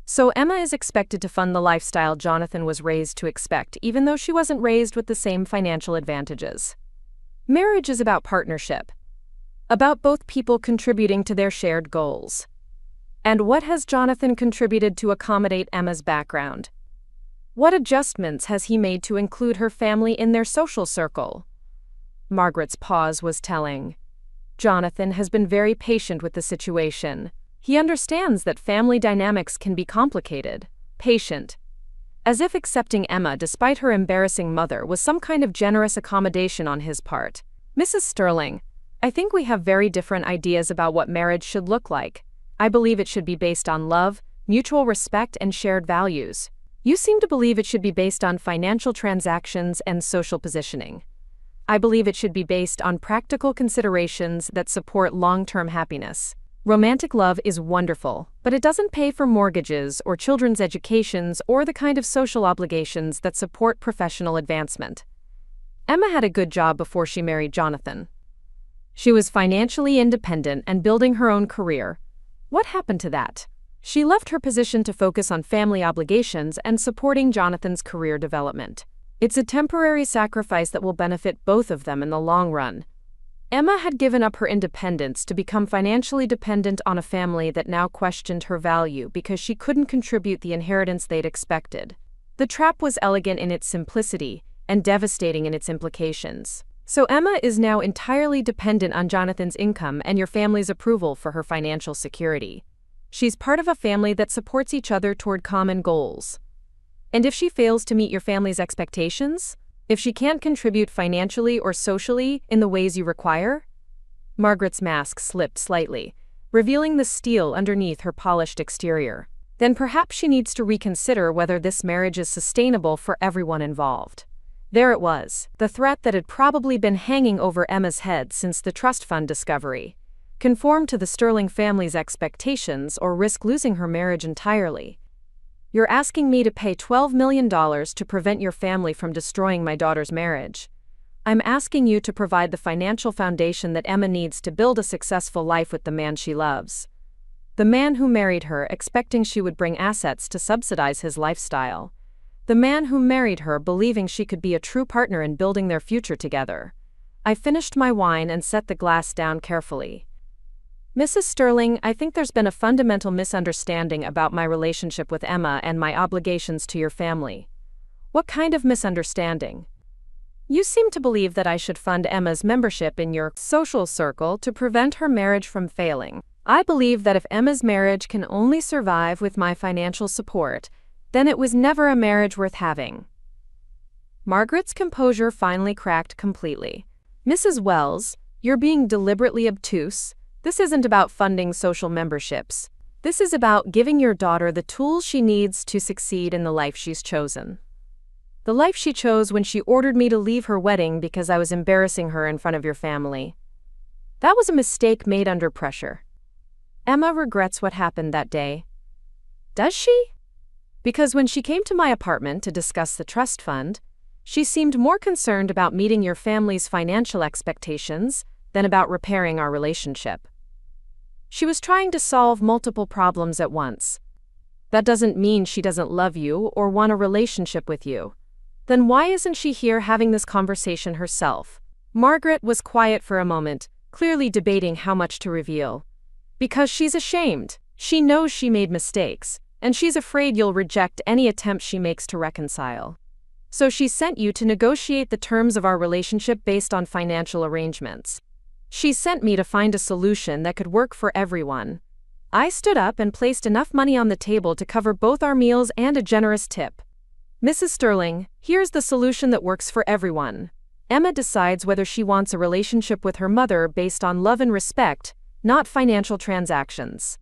So Emma is expected to fund the lifestyle Jonathan was raised to expect, even though she wasn't raised with the same financial advantages. Marriage is about partnership. about both people contributing to their shared goals. And what has Jonathan contributed to accommodate Emma's background? What adjustments has he made to include her family in their social circle? Margaret's pause was telling. Jonathan has been very patient with the situation. He understands that family dynamics can be complicated. Patient. As if accepting Emma despite her embarrassing mother was some kind of generous accommodation on his part. Mrs. Sterling, I think we have very different ideas about what marriage should look like. I believe it should be based on love, mutual respect, and shared values. You seem to believe it should be based on financial transactions and social positioning. I believe it should be based on practical considerations that support long-term happiness. Romantic love is wonderful, but it doesn't pay for mortgages or children's educations or the kind of social obligations that support professional advancement. Emma had a good job before she married Jonathan. She was financially independent and building her own career. What happened to that? She left her position to focus on family obligations and supporting Jonathan's career development. It's a temporary sacrifice that will benefit both of them in the long run. Emma had given up her independence to become financially dependent on a family that now questioned her value because she couldn't contribute the inheritance they'd expected. The trap was elegant in its simplicity and devastating in its implications. So Emma is now entirely dependent on Jonathan's income and your family's approval for her financial security. She's part of a family that supports each other toward common goals. And if she fails to meet your family's expectations, if she can't contribute financially or socially in the ways you require? Margaret's mask slipped slightly, revealing the steel underneath her polished exterior. Then perhaps she needs to reconsider whether this marriage is sustainable for everyone involved. There it was, the threat that had probably been hanging over Emma's head since the trust fund discovery. Conform to the Sterling family's expectations or risk losing her marriage entirely. You're asking me to pay $12 million to prevent your family from destroying my daughter's marriage. I'm asking you to provide the financial foundation that Emma needs to build a successful life with the man she loves. The man who married her expecting she would bring assets to subsidize his lifestyle. The man who married her believing she could be a true partner in building their future together. I finished my wine and set the glass down carefully. Mrs. Sterling, I think there's been a fundamental misunderstanding about my relationship with Emma and my obligations to your family. What kind of misunderstanding? You seem to believe that I should fund Emma's membership in your social circle to prevent her marriage from failing. I believe that if Emma's marriage can only survive with my financial support, then it was never a marriage worth having. Margaret's composure finally cracked completely. Mrs. Wells, you're being deliberately obtuse. This isn't about funding social memberships. This is about giving your daughter the tools she needs to succeed in the life she's chosen. The life she chose when she ordered me to leave her wedding because I was embarrassing her in front of your family. That was a mistake made under pressure. Emma regrets what happened that day. Does she? Because when she came to my apartment to discuss the trust fund, she seemed more concerned about meeting your family's financial expectations than about repairing our relationship. She was trying to solve multiple problems at once. That doesn't mean she doesn't love you or want a relationship with you. Then why isn't she here having this conversation herself? Margaret was quiet for a moment, clearly debating how much to reveal. Because she's ashamed. She knows she made mistakes, and she's afraid you'll reject any attempt she makes to reconcile. So she sent you to negotiate the terms of our relationship based on financial arrangements. She sent me to find a solution that could work for everyone. I stood up and placed enough money on the table to cover both our meals and a generous tip. Mrs. Sterling, here's the solution that works for everyone. Emma decides whether she wants a relationship with her mother based on love and respect, not financial transactions.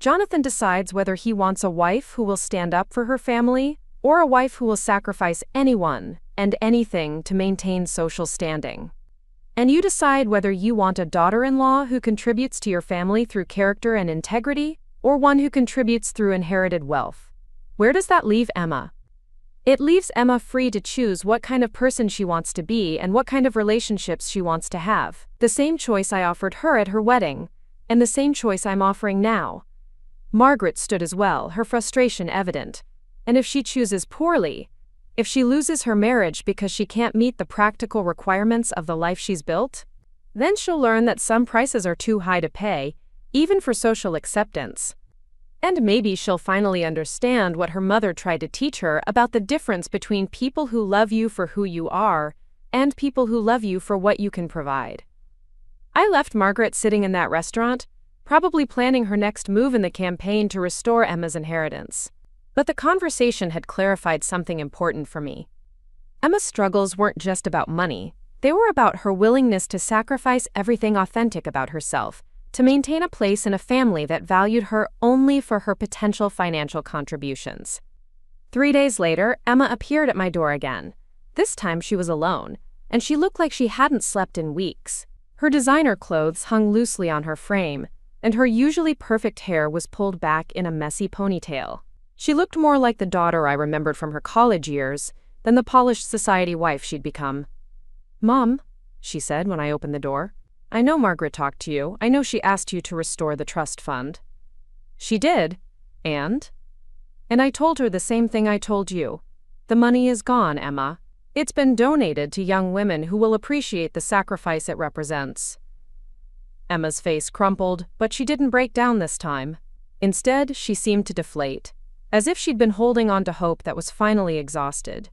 Jonathan decides whether he wants a wife who will stand up for her family, or a wife who will sacrifice anyone and anything to maintain social standing. And you decide whether you want a daughter-in-law who contributes to your family through character and integrity, or one who contributes through inherited wealth. Where does that leave Emma? It leaves Emma free to choose what kind of person she wants to be and what kind of relationships she wants to have. The same choice I offered her at her wedding, and the same choice I'm offering now. Margaret stood as well, her frustration evident. And if she chooses poorly, if she loses her marriage because she can't meet the practical requirements of the life she's built, Then she'll learn that some prices are too high to pay, even for social acceptance. And maybe she'll finally understand what her mother tried to teach her about the difference between people who love you for who you are and people who love you for what you can provide. I left Margaret sitting in that restaurant, probably planning her next move in the campaign to restore Emma's inheritance. But the conversation had clarified something important for me. Emma's struggles weren't just about money. They were about her willingness to sacrifice everything authentic about herself to maintain a place in a family that valued her only for her potential financial contributions. 3 days later, Emma appeared at my door again. This time she was alone, and she looked like she hadn't slept in weeks. Her designer clothes hung loosely on her frame, and her usually perfect hair was pulled back in a messy ponytail. She looked more like the daughter I remembered from her college years than the polished society wife she'd become. "Mom," she said when I opened the door, "I know Margaret talked to you. I know she asked you to restore the trust fund." "She did. And?" "And I told her the same thing I told you. The money is gone, Emma. It's been donated to young women who will appreciate the sacrifice it represents." Emma's face crumpled, but she didn't break down this time. Instead, she seemed to deflate, as if she'd been holding on to hope that was finally exhausted.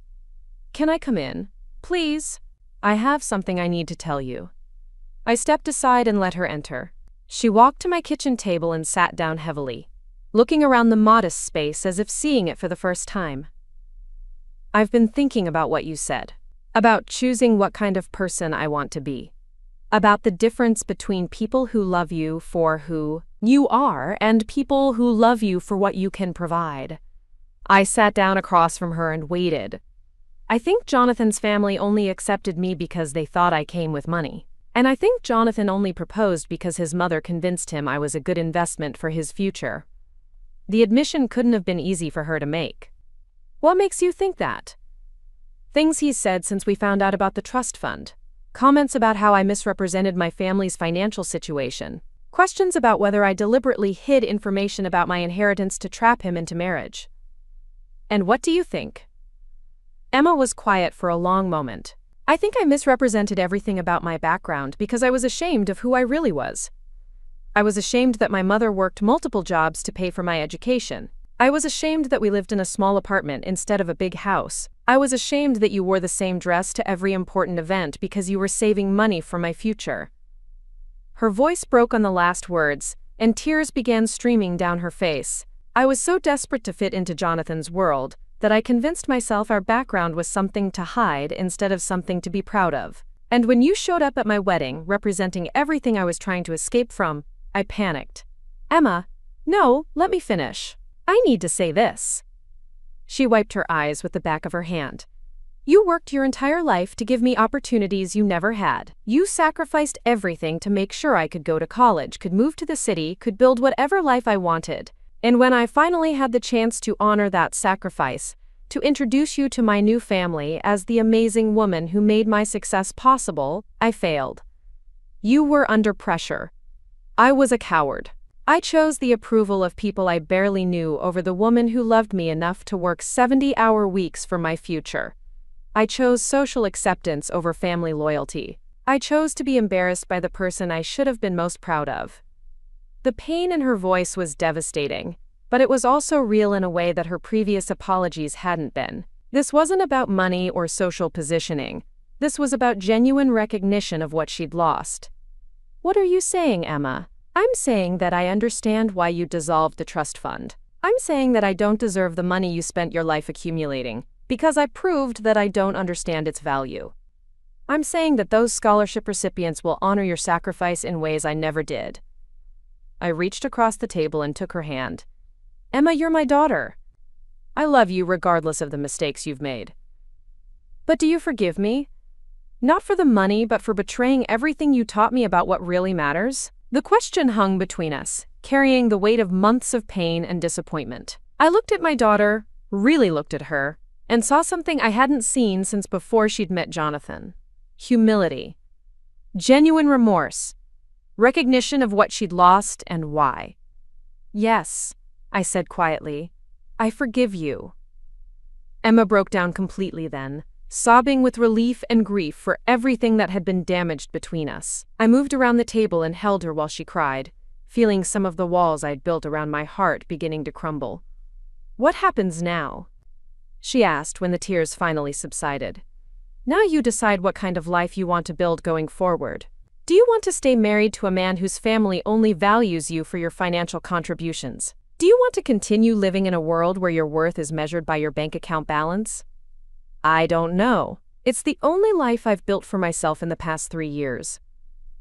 "Can I come in? Please? I have something I need to tell you." I stepped aside and let her enter. She walked to my kitchen table and sat down heavily, looking around the modest space as if seeing it for the first time. "I've been thinking about what you said, about choosing what kind of person I want to be, about the difference between people who love you for who you are and people who love you for what you can provide." I sat down across from her and waited. I think Jonathan's family only accepted me because they thought I came with money. And I think Jonathan only proposed because his mother convinced him I was a good investment for his future. The admission couldn't have been easy for her to make. "What makes you think that?" "Things he's said since we found out about the trust fund. Comments about how I misrepresented my family's financial situation. Questions about whether I deliberately hid information about my inheritance to trap him into marriage." "And what do you think?" Emma was quiet for a long moment. "I think I misrepresented everything about my background because I was ashamed of who I really was. I was ashamed that my mother worked multiple jobs to pay for my education. I was ashamed that we lived in a small apartment instead of a big house. I was ashamed that you wore the same dress to every important event because you were saving money for my future." Her voice broke on the last words, and tears began streaming down her face. I was so desperate to fit into Jonathan's world that I convinced myself our background was something to hide instead of something to be proud of. And when you showed up at my wedding, representing everything I was trying to escape from, I panicked. "Emma, no, let me finish. I need to say this." She wiped her eyes with the back of her hand. "You worked your entire life to give me opportunities you never had. You sacrificed everything to make sure I could go to college, could move to the city, could build whatever life I wanted. And when I finally had the chance to honor that sacrifice, to introduce you to my new family as the amazing woman who made my success possible, I failed. You were under pressure. I was a coward. I chose the approval of people I barely knew over the woman who loved me enough to work 70-hour weeks for my future. I chose social acceptance over family loyalty. I chose to be embarrassed by the person I should have been most proud of." The pain in her voice was devastating, but it was also real in a way that her previous apologies hadn't been. This wasn't about money or social positioning. This was about genuine recognition of what she'd lost. "What are you saying, Emma?" "I'm saying that I understand why you dissolved the trust fund. I'm saying that I don't deserve the money you spent your life accumulating, because I proved that I don't understand its value. I'm saying that those scholarship recipients will honor your sacrifice in ways I never did." I reached across the table and took her hand. "Emma, you're my daughter. I love you regardless of the mistakes you've made. But do you forgive me? Not for the money, but for betraying everything you taught me about what really matters?" The question hung between us, carrying the weight of months of pain and disappointment. I looked at my daughter, really looked at her, and saw something I hadn't seen since before she'd met Jonathan. Humility. Genuine remorse. Recognition of what she'd lost and why. "Yes," I said quietly, "I forgive you." Emma broke down completely then. sobbing with relief and grief for everything that had been damaged between us. I moved around the table and held her while she cried, feeling some of the walls I'd built around my heart beginning to crumble. "What happens now?" she asked when the tears finally subsided. "Now you decide what kind of life you want to build going forward. Do you want to stay married to a man whose family only values you for your financial contributions? Do you want to continue living in a world where your worth is measured by your bank account balance?" "I don't know. It's the only life I've built for myself in the past 3 years.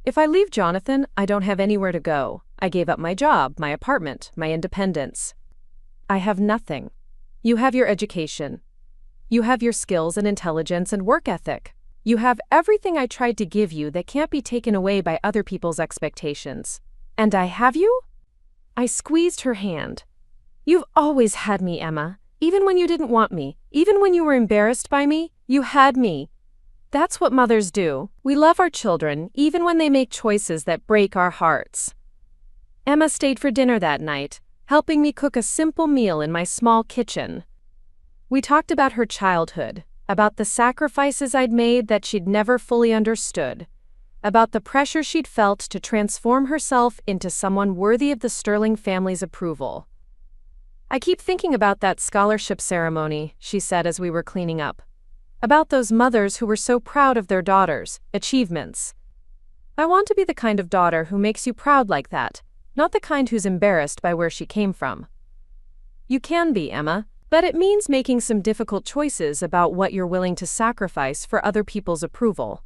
If I leave Jonathan, I don't have anywhere to go. I gave up my job, my apartment, my independence. I have nothing. You have your education. You have your skills and intelligence and work ethic. You have everything I tried to give you that can't be taken away by other people's expectations. And I have you?" I squeezed her hand. "You've always had me, Emma. Even when you didn't want me, even when you were embarrassed by me, you had me. That's what mothers do. We love our children, even when they make choices that break our hearts." Emma stayed for dinner that night, helping me cook a simple meal in my small kitchen. We talked about her childhood, about the sacrifices I'd made that she'd never fully understood, about the pressure she'd felt to transform herself into someone worthy of the Sterling family's approval. "I keep thinking about that scholarship ceremony," she said as we were cleaning up. "About those mothers who were so proud of their daughters' achievements. I want to be the kind of daughter who makes you proud like that, not the kind who's embarrassed by where she came from." "You can be, Emma, but it means making some difficult choices about what you're willing to sacrifice for other people's approval."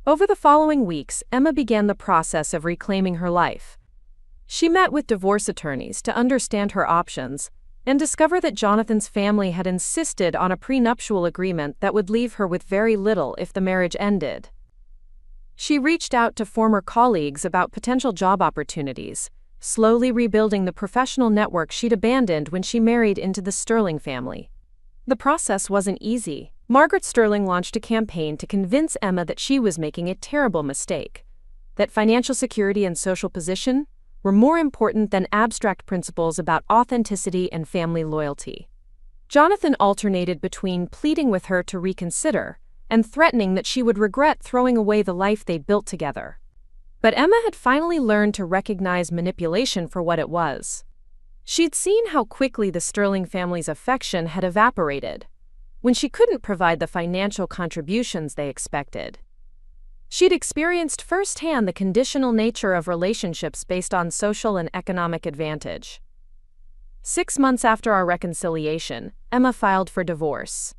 Over the following weeks, Emma began the process of reclaiming her life. She met with divorce attorneys to understand her options and discover that Jonathan's family had insisted on a prenuptial agreement that would leave her with very little if the marriage ended. She reached out to former colleagues about potential job opportunities, slowly rebuilding the professional network she'd abandoned when she married into the Sterling family. The process wasn't easy. Margaret Sterling launched a campaign to convince Emma that she was making a terrible mistake, that financial security and social position were more important than abstract principles about authenticity and family loyalty. Jonathan alternated between pleading with her to reconsider and threatening that she would regret throwing away the life they'd built together. But Emma had finally learned to recognize manipulation for what it was. She'd seen how quickly the Sterling family's affection had evaporated when she couldn't provide the financial contributions they expected. She'd experienced firsthand the conditional nature of relationships based on social and economic advantage. 6 months after our reconciliation, Emma filed for divorce.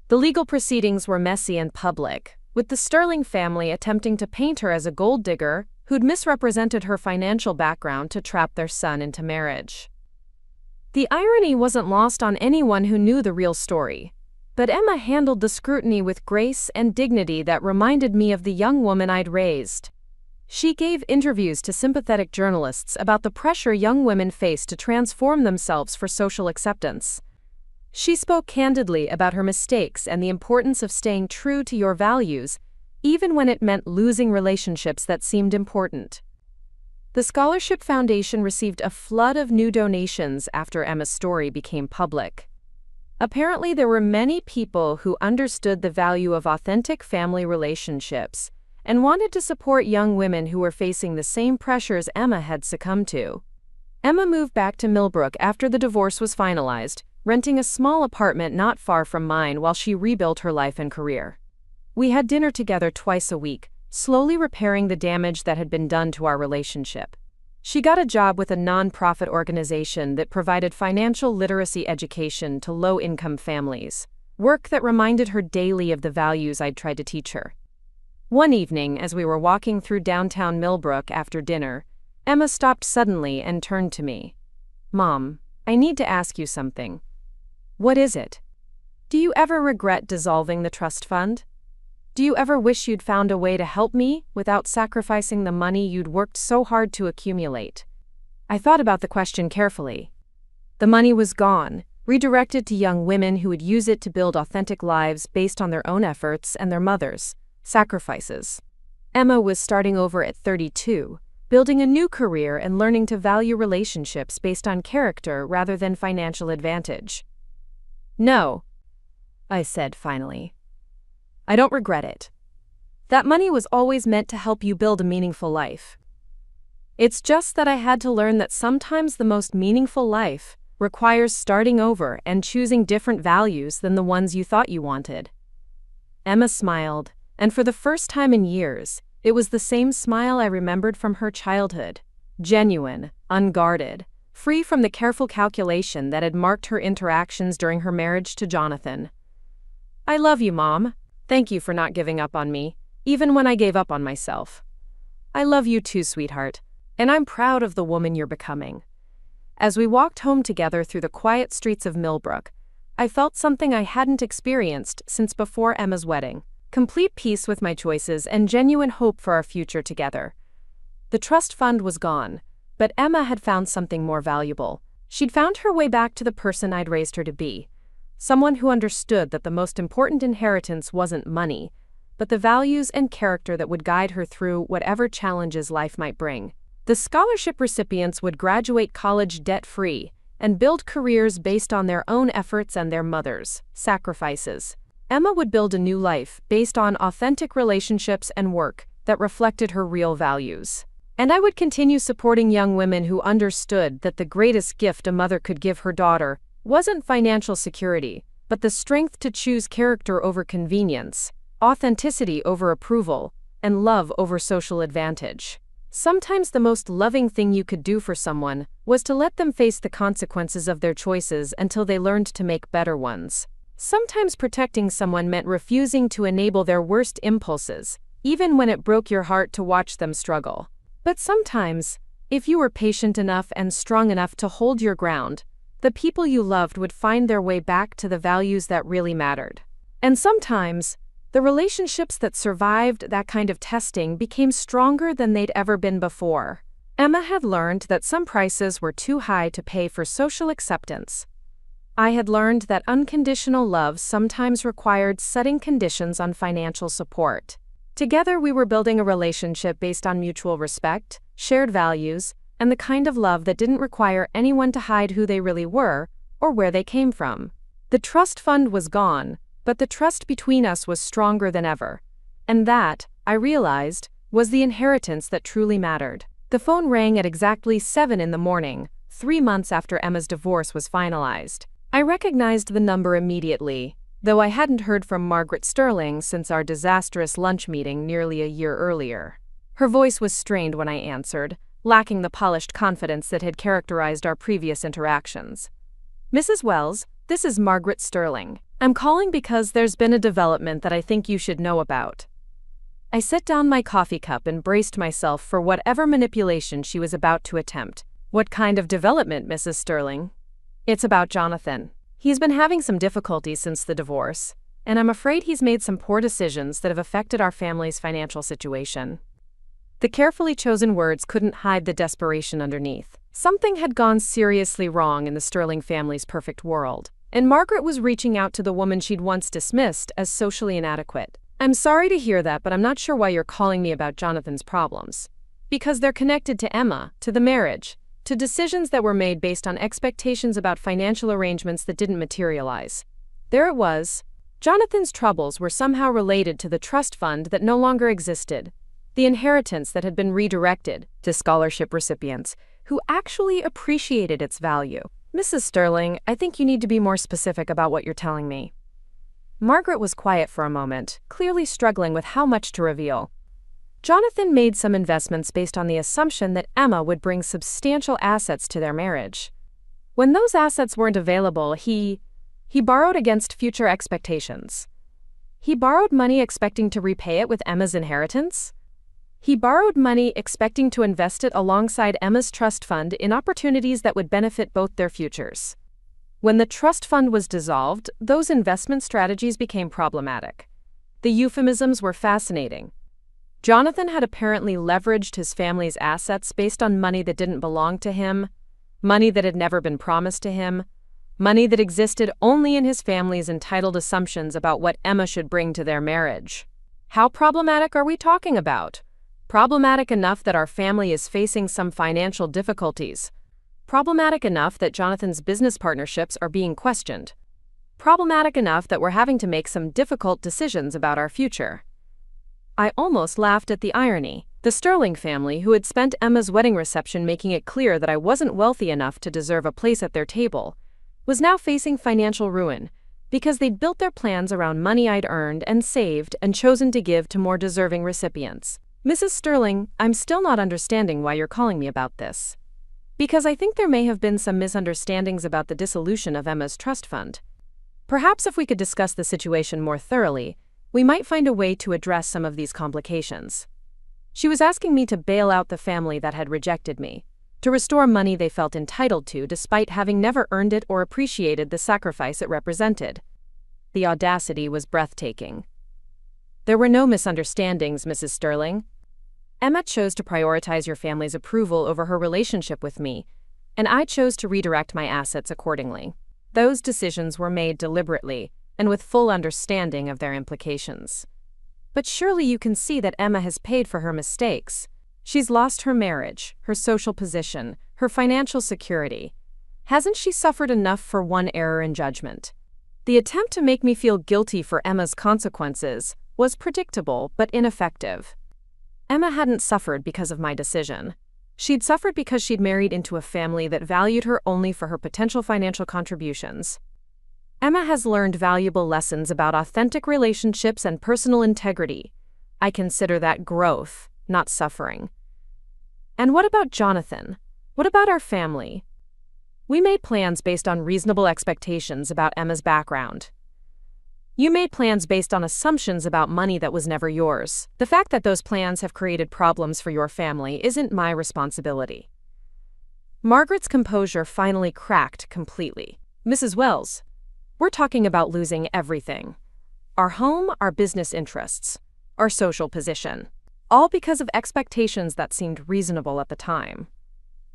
The legal proceedings were messy and public, with the Sterling family attempting to paint her as a gold digger who'd misrepresented her financial background to trap their son into marriage. The irony wasn't lost on anyone who knew the real story, but Emma handled the scrutiny with grace and dignity that reminded me of the young woman I'd raised. She gave interviews to sympathetic journalists about the pressure young women face to transform themselves for social acceptance. She spoke candidly about her mistakes and the importance of staying true to your values, even when it meant losing relationships that seemed important. The Scholarship Foundation received a flood of new donations after Emma's story became public. Apparently, there were many people who understood the value of authentic family relationships and wanted to support young women who were facing the same pressures Emma had succumbed to. Emma moved back to Millbrook after the divorce was finalized, renting a small apartment not far from mine while she rebuilt her life and career. We had dinner together twice a week, slowly repairing the damage that had been done to our relationship. She got a job with a nonprofit organization that provided financial literacy education to low-income families, work that reminded her daily of the values I'd tried to teach her. One evening, as we were walking through downtown Millbrook after dinner, Emma stopped suddenly and turned to me. "Mom, I need to ask you something." "What is it?" "Do you ever regret dissolving the trust fund? Do you ever wish you'd found a way to help me without sacrificing the money you'd worked so hard to accumulate?" I thought about the question carefully. The money was gone, redirected to young women who would use it to build authentic lives based on their own efforts and their mothers' sacrifices. Emma was starting over at 32, building a new career and learning to value relationships based on character rather than financial advantage. "No. I said finally. I don't regret it. That money was always meant to help you build a meaningful life. It's just that I had to learn that sometimes the most meaningful life requires starting over and choosing different values than the ones you thought you wanted. Emma smiled, and for the first time in years, it was the same smile I remembered from her childhood. Genuine, unguarded, free from the careful calculation that had marked her interactions during her marriage to Jonathan. I love you, Mom. Thank you for not giving up on me, even when I gave up on myself. I love you too, sweetheart, and I'm proud of the woman you're becoming. As we walked home together through the quiet streets of Millbrook, I felt something I hadn't experienced since before Emma's wedding. Complete peace with my choices and genuine hope for our future together. The trust fund was gone, but Emma had found something more valuable. She'd found her way back to the person I'd raised her to be. Someone who understood that the most important inheritance wasn't money, but the values and character that would guide her through whatever challenges life might bring. The scholarship recipients would graduate college debt-free and build careers based on their own efforts and their mothers' sacrifices. Emma would build a new life based on authentic relationships and work that reflected her real values. And I would continue supporting young women who understood that the greatest gift a mother could give her daughter wasn't financial security, but the strength to choose character over convenience, authenticity over approval, and love over social advantage. Sometimes the most loving thing you could do for someone was to let them face the consequences of their choices until they learned to make better ones. Sometimes protecting someone meant refusing to enable their worst impulses, even when it broke your heart to watch them struggle. But sometimes, if you were patient enough and strong enough to hold your ground, the people you loved would find their way back to the values that really mattered. And sometimes, the relationships that survived that kind of testing became stronger than they'd ever been before. Emma had learned that some prices were too high to pay for social acceptance. I had learned that unconditional love sometimes required setting conditions on financial support. Together we were building a relationship based on mutual respect, shared values, and the kind of love that didn't require anyone to hide who they really were or where they came from. The trust fund was gone, but the trust between us was stronger than ever. And that, I realized, was the inheritance that truly mattered. The phone rang at exactly 7 in the morning, 3 months after Emma's divorce was finalized. I recognized the number immediately, though I hadn't heard from Margaret Sterling since our disastrous lunch meeting nearly a year earlier. Her voice was strained when I answered, lacking the polished confidence that had characterized our previous interactions. Mrs. Wells, this is Margaret Sterling. I'm calling because there's been a development that I think you should know about. I set down my coffee cup and braced myself for whatever manipulation she was about to attempt. What kind of development, Mrs. Sterling? It's about Jonathan. He's been having some difficulties since the divorce, and I'm afraid he's made some poor decisions that have affected our family's financial situation. The carefully chosen words couldn't hide the desperation underneath. Something had gone seriously wrong in the Sterling family's perfect world, and Margaret was reaching out to the woman she'd once dismissed as socially inadequate. I'm sorry to hear that, but I'm not sure why you're calling me about Jonathan's problems. Because they're connected to Emma, to the marriage, to decisions that were made based on expectations about financial arrangements that didn't materialize. There it was. Jonathan's troubles were somehow related to the trust fund that no longer existed, the inheritance that had been redirected to scholarship recipients who actually appreciated its value. Mrs. Sterling, I think you need to be more specific about what you're telling me. Margaret was quiet for a moment, clearly struggling with how much to reveal. Jonathan made some investments based on the assumption that Emma would bring substantial assets to their marriage. When those assets weren't available, he borrowed against future expectations. He borrowed money expecting to repay it with Emma's inheritance. He borrowed money expecting to invest it alongside Emma's trust fund in opportunities that would benefit both their futures. When the trust fund was dissolved, those investment strategies became problematic. The euphemisms were fascinating. Jonathan had apparently leveraged his family's assets based on money that didn't belong to him, money that had never been promised to him, money that existed only in his family's entitled assumptions about what Emma should bring to their marriage. How problematic are we talking about? Problematic enough that our family is facing some financial difficulties. Problematic enough that Jonathan's business partnerships are being questioned. problematic enough that we're having to make some difficult decisions about our future." I almost laughed at the irony. The Sterling family, who had spent Emma's wedding reception making it clear that I wasn't wealthy enough to deserve a place at their table, was now facing financial ruin because they'd built their plans around money I'd earned and saved and chosen to give to more deserving recipients. "Mrs. Sterling, I'm still not understanding why you're calling me about this. Because I think there may have been some misunderstandings about the dissolution of Emma's trust fund. Perhaps if we could discuss the situation more thoroughly, we might find a way to address some of these complications." She was asking me to bail out the family that had rejected me, to restore money they felt entitled to despite having never earned it or appreciated the sacrifice it represented. The audacity was breathtaking. "There were no misunderstandings, Mrs. Sterling. Emma chose to prioritize your family's approval over her relationship with me, and I chose to redirect my assets accordingly. Those decisions were made deliberately and with full understanding of their implications. But surely you can see that Emma has paid for her mistakes. She's lost her marriage, her social position, her financial security. Hasn't she suffered enough for one error in judgment? The attempt to make me feel guilty for Emma's consequences was predictable but ineffective. Emma hadn't suffered because of my decision. She'd suffered because she'd married into a family that valued her only for her potential financial contributions. Emma has learned valuable lessons about authentic relationships and personal integrity. I consider that growth, not suffering. And what about Jonathan? What about our family? We made plans based on reasonable expectations about Emma's background. You made plans based on assumptions about money that was never yours. The fact that those plans have created problems for your family isn't my responsibility." Margaret's composure finally cracked completely. "Mrs. Wells, we're talking about losing everything. Our home, our business interests, our social position. All because of expectations that seemed reasonable at the time."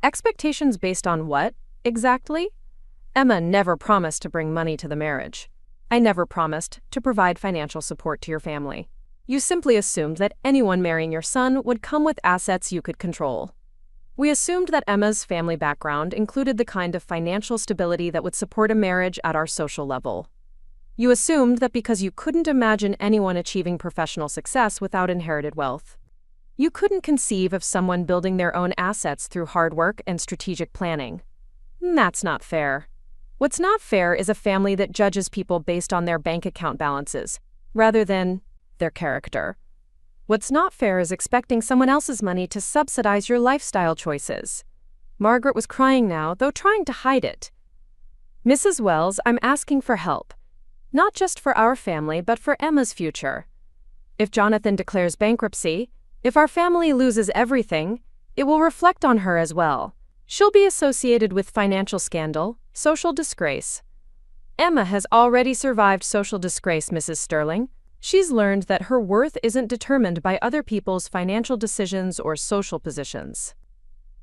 Expectations based on what, exactly? Emma never promised to bring money to the marriage. I never promised to provide financial support to your family. You simply assumed that anyone marrying your son would come with assets you could control. We assumed that Emma's family background included the kind of financial stability that would support a marriage at our social level. You assumed that because you couldn't imagine anyone achieving professional success without inherited wealth, you couldn't conceive of someone building their own assets through hard work and strategic planning. That's not fair. What's not fair is a family that judges people based on their bank account balances, rather than their character. What's not fair is expecting someone else's money to subsidize your lifestyle choices. Margaret was crying now, though trying to hide it. "Mrs. Wells, I'm asking for help. Not just for our family, but for Emma's future. If Jonathan declares bankruptcy, if our family loses everything, it will reflect on her as well. She'll be associated with financial scandal, social disgrace. Emma has already survived social disgrace, Mrs. Sterling. She's learned that her worth isn't determined by other people's financial decisions or social positions.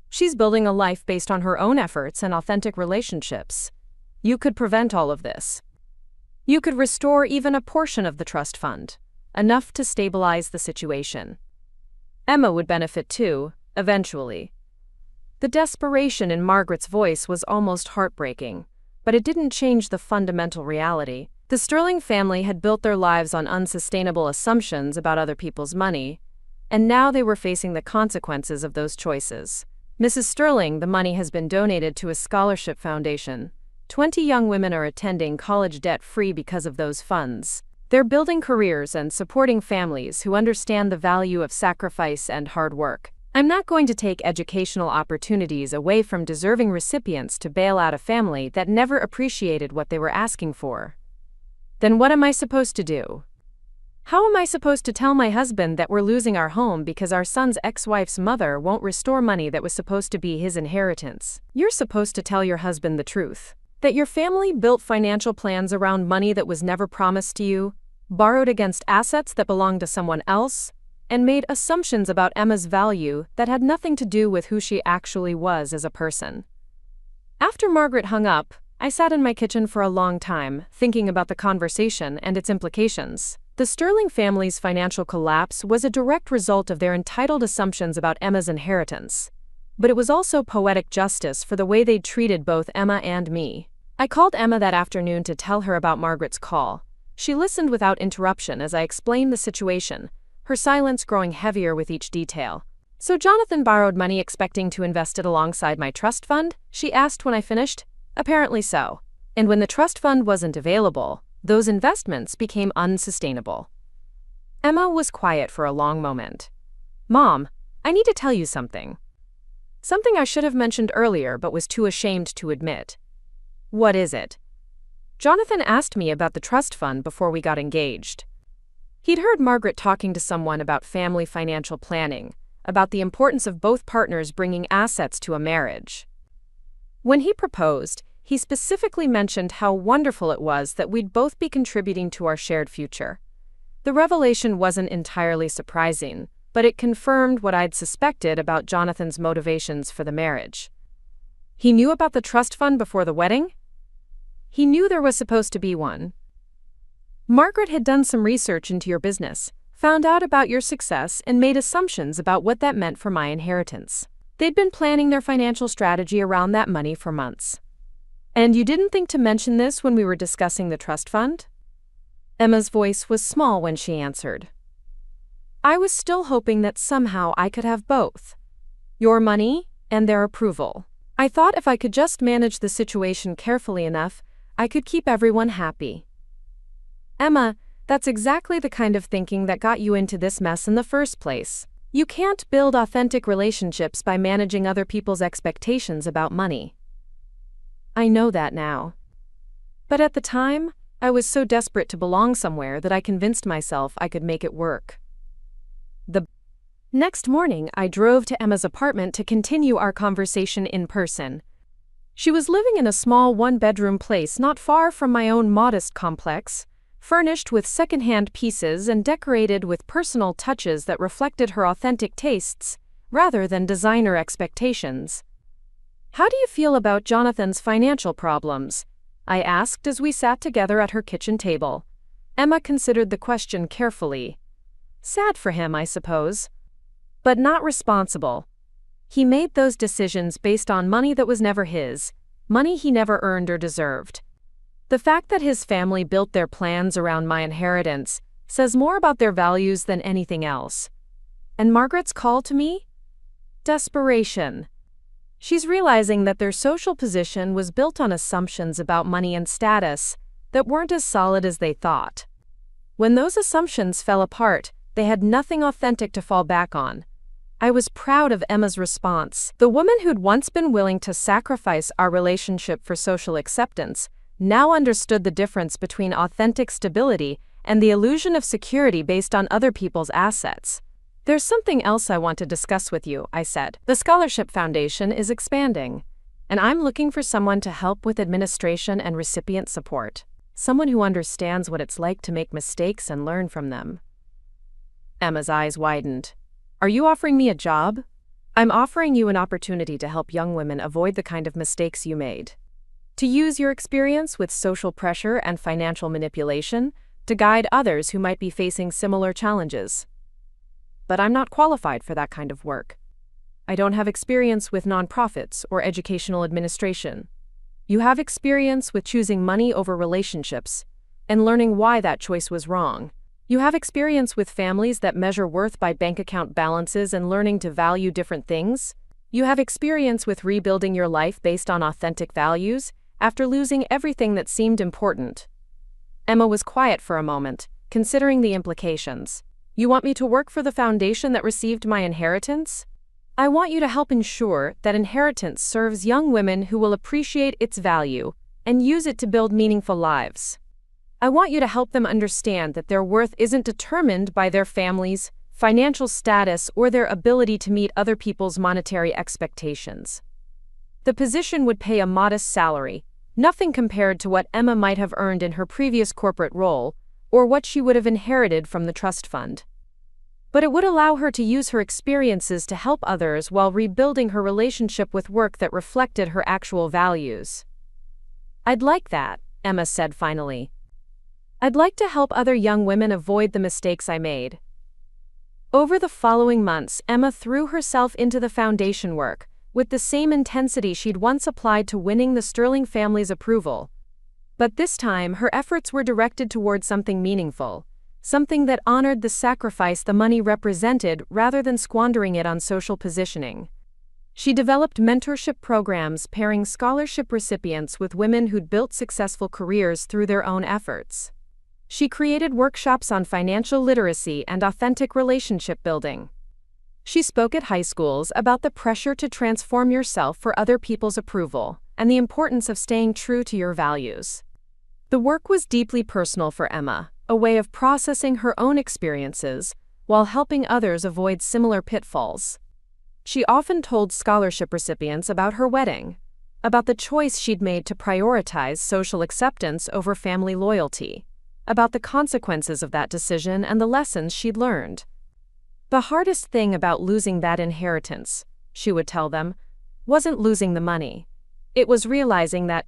She's building a life based on her own efforts and authentic relationships. You could prevent all of this. You could restore even a portion of the trust fund, enough to stabilize the situation. Emma would benefit too, eventually." The desperation in Margaret's voice was almost heartbreaking, but it didn't change the fundamental reality. The Sterling family had built their lives on unsustainable assumptions about other people's money, and now they were facing the consequences of those choices. "Mrs. Sterling, the money has been donated to a scholarship foundation. 20 young women are attending college debt-free because of those funds. They're building careers and supporting families who understand the value of sacrifice and hard work. I'm not going to take educational opportunities away from deserving recipients to bail out a family that never appreciated what they were asking for. Then what am I supposed to do? How am I supposed to tell my husband that we're losing our home because our son's ex-wife's mother won't restore money that was supposed to be his inheritance? You're supposed to tell your husband the truth. That your family built financial plans around money that was never promised to you, borrowed against assets that belonged to someone else, and made assumptions about Emma's value that had nothing to do with who she actually was as a person." After Margaret hung up, I sat in my kitchen for a long time, thinking about the conversation and its implications. The Sterling family's financial collapse was a direct result of their entitled assumptions about Emma's inheritance. But it was also poetic justice for the way they'd treated both Emma and me. I called Emma that afternoon to tell her about Margaret's call. She listened without interruption as I explained the situation, her silence growing heavier with each detail. "So Jonathan borrowed money expecting to invest it alongside my trust fund?" she asked when I finished. "Apparently so. And when the trust fund wasn't available, those investments became unsustainable." Emma was quiet for a long moment. "Mom, I need to tell you something. Something I should have mentioned earlier but was too ashamed to admit." "What is it?" "Jonathan asked me about the trust fund before we got engaged. He'd heard Margaret talking to someone about family financial planning, about the importance of both partners bringing assets to a marriage. When he proposed, he specifically mentioned how wonderful it was that we'd both be contributing to our shared future. The revelation wasn't entirely surprising, but it confirmed what I'd suspected about Jonathan's motivations for the marriage." "He knew about the trust fund before the wedding?" "He knew there was supposed to be one. Margaret had done some research into your business, found out about your success, and made assumptions about what that meant for my inheritance. They'd been planning their financial strategy around that money for months." "And you didn't think to mention this when we were discussing the trust fund?" Emma's voice was small when she answered. "I was still hoping that somehow I could have both. Your money and their approval. I thought if I could just manage the situation carefully enough, I could keep everyone happy." "Emma, that's exactly the kind of thinking that got you into this mess in the first place. You can't build authentic relationships by managing other people's expectations about money." "I know that now. But at the time, I was so desperate to belong somewhere that I convinced myself I could make it work." The next morning, I drove to Emma's apartment to continue our conversation in person. She was living in a small one-bedroom place not far from my own modest complex, furnished with second-hand pieces and decorated with personal touches that reflected her authentic tastes, rather than designer expectations. "How do you feel about Jonathan's financial problems?" I asked as we sat together at her kitchen table. Emma considered the question carefully. "Sad for him, I suppose. But not responsible. He made those decisions based on money that was never his, money he never earned or deserved. The fact that his family built their plans around my inheritance says more about their values than anything else." And Margaret's call to me? Desperation. She's realizing that their social position was built on assumptions about money and status that weren't as solid as they thought. When those assumptions fell apart, they had nothing authentic to fall back on. I was proud of Emma's response. The woman who'd once been willing to sacrifice our relationship for social acceptance now understood the difference between authentic stability and the illusion of security based on other people's assets. "There's something else I want to discuss with you," I said. "The Scholarship Foundation is expanding, and I'm looking for someone to help with administration and recipient support. Someone who understands what it's like to make mistakes and learn from them." Emma's eyes widened. "Are you offering me a job?" "I'm offering you an opportunity to help young women avoid the kind of mistakes you made. To use your experience with social pressure and financial manipulation to guide others who might be facing similar challenges." "But I'm not qualified for that kind of work. I don't have experience with nonprofits or educational administration." "You have experience with choosing money over relationships and learning why that choice was wrong. You have experience with families that measure worth by bank account balances and learning to value different things. You have experience with rebuilding your life based on authentic values after losing everything that seemed important." Emma was quiet for a moment, considering the implications. "You want me to work for the foundation that received my inheritance?" "I want you to help ensure that inheritance serves young women who will appreciate its value and use it to build meaningful lives. I want you to help them understand that their worth isn't determined by their families, financial status, or their ability to meet other people's monetary expectations." The position would pay a modest salary, nothing compared to what Emma might have earned in her previous corporate role, or what she would have inherited from the trust fund. But it would allow her to use her experiences to help others while rebuilding her relationship with work that reflected her actual values. "I'd like that," Emma said finally. "I'd like to help other young women avoid the mistakes I made." Over the following months, Emma threw herself into the foundation work, with the same intensity she'd once applied to winning the Sterling family's approval. But this time, her efforts were directed toward something meaningful, something that honored the sacrifice the money represented rather than squandering it on social positioning. She developed mentorship programs pairing scholarship recipients with women who'd built successful careers through their own efforts. She created workshops on financial literacy and authentic relationship building. She spoke at high schools about the pressure to transform yourself for other people's approval and the importance of staying true to your values. The work was deeply personal for Emma, a way of processing her own experiences while helping others avoid similar pitfalls. She often told scholarship recipients about her wedding, about the choice she'd made to prioritize social acceptance over family loyalty, about the consequences of that decision and the lessons she'd learned. The hardest thing about losing that inheritance, she would tell them, wasn't losing the money. It was realizing that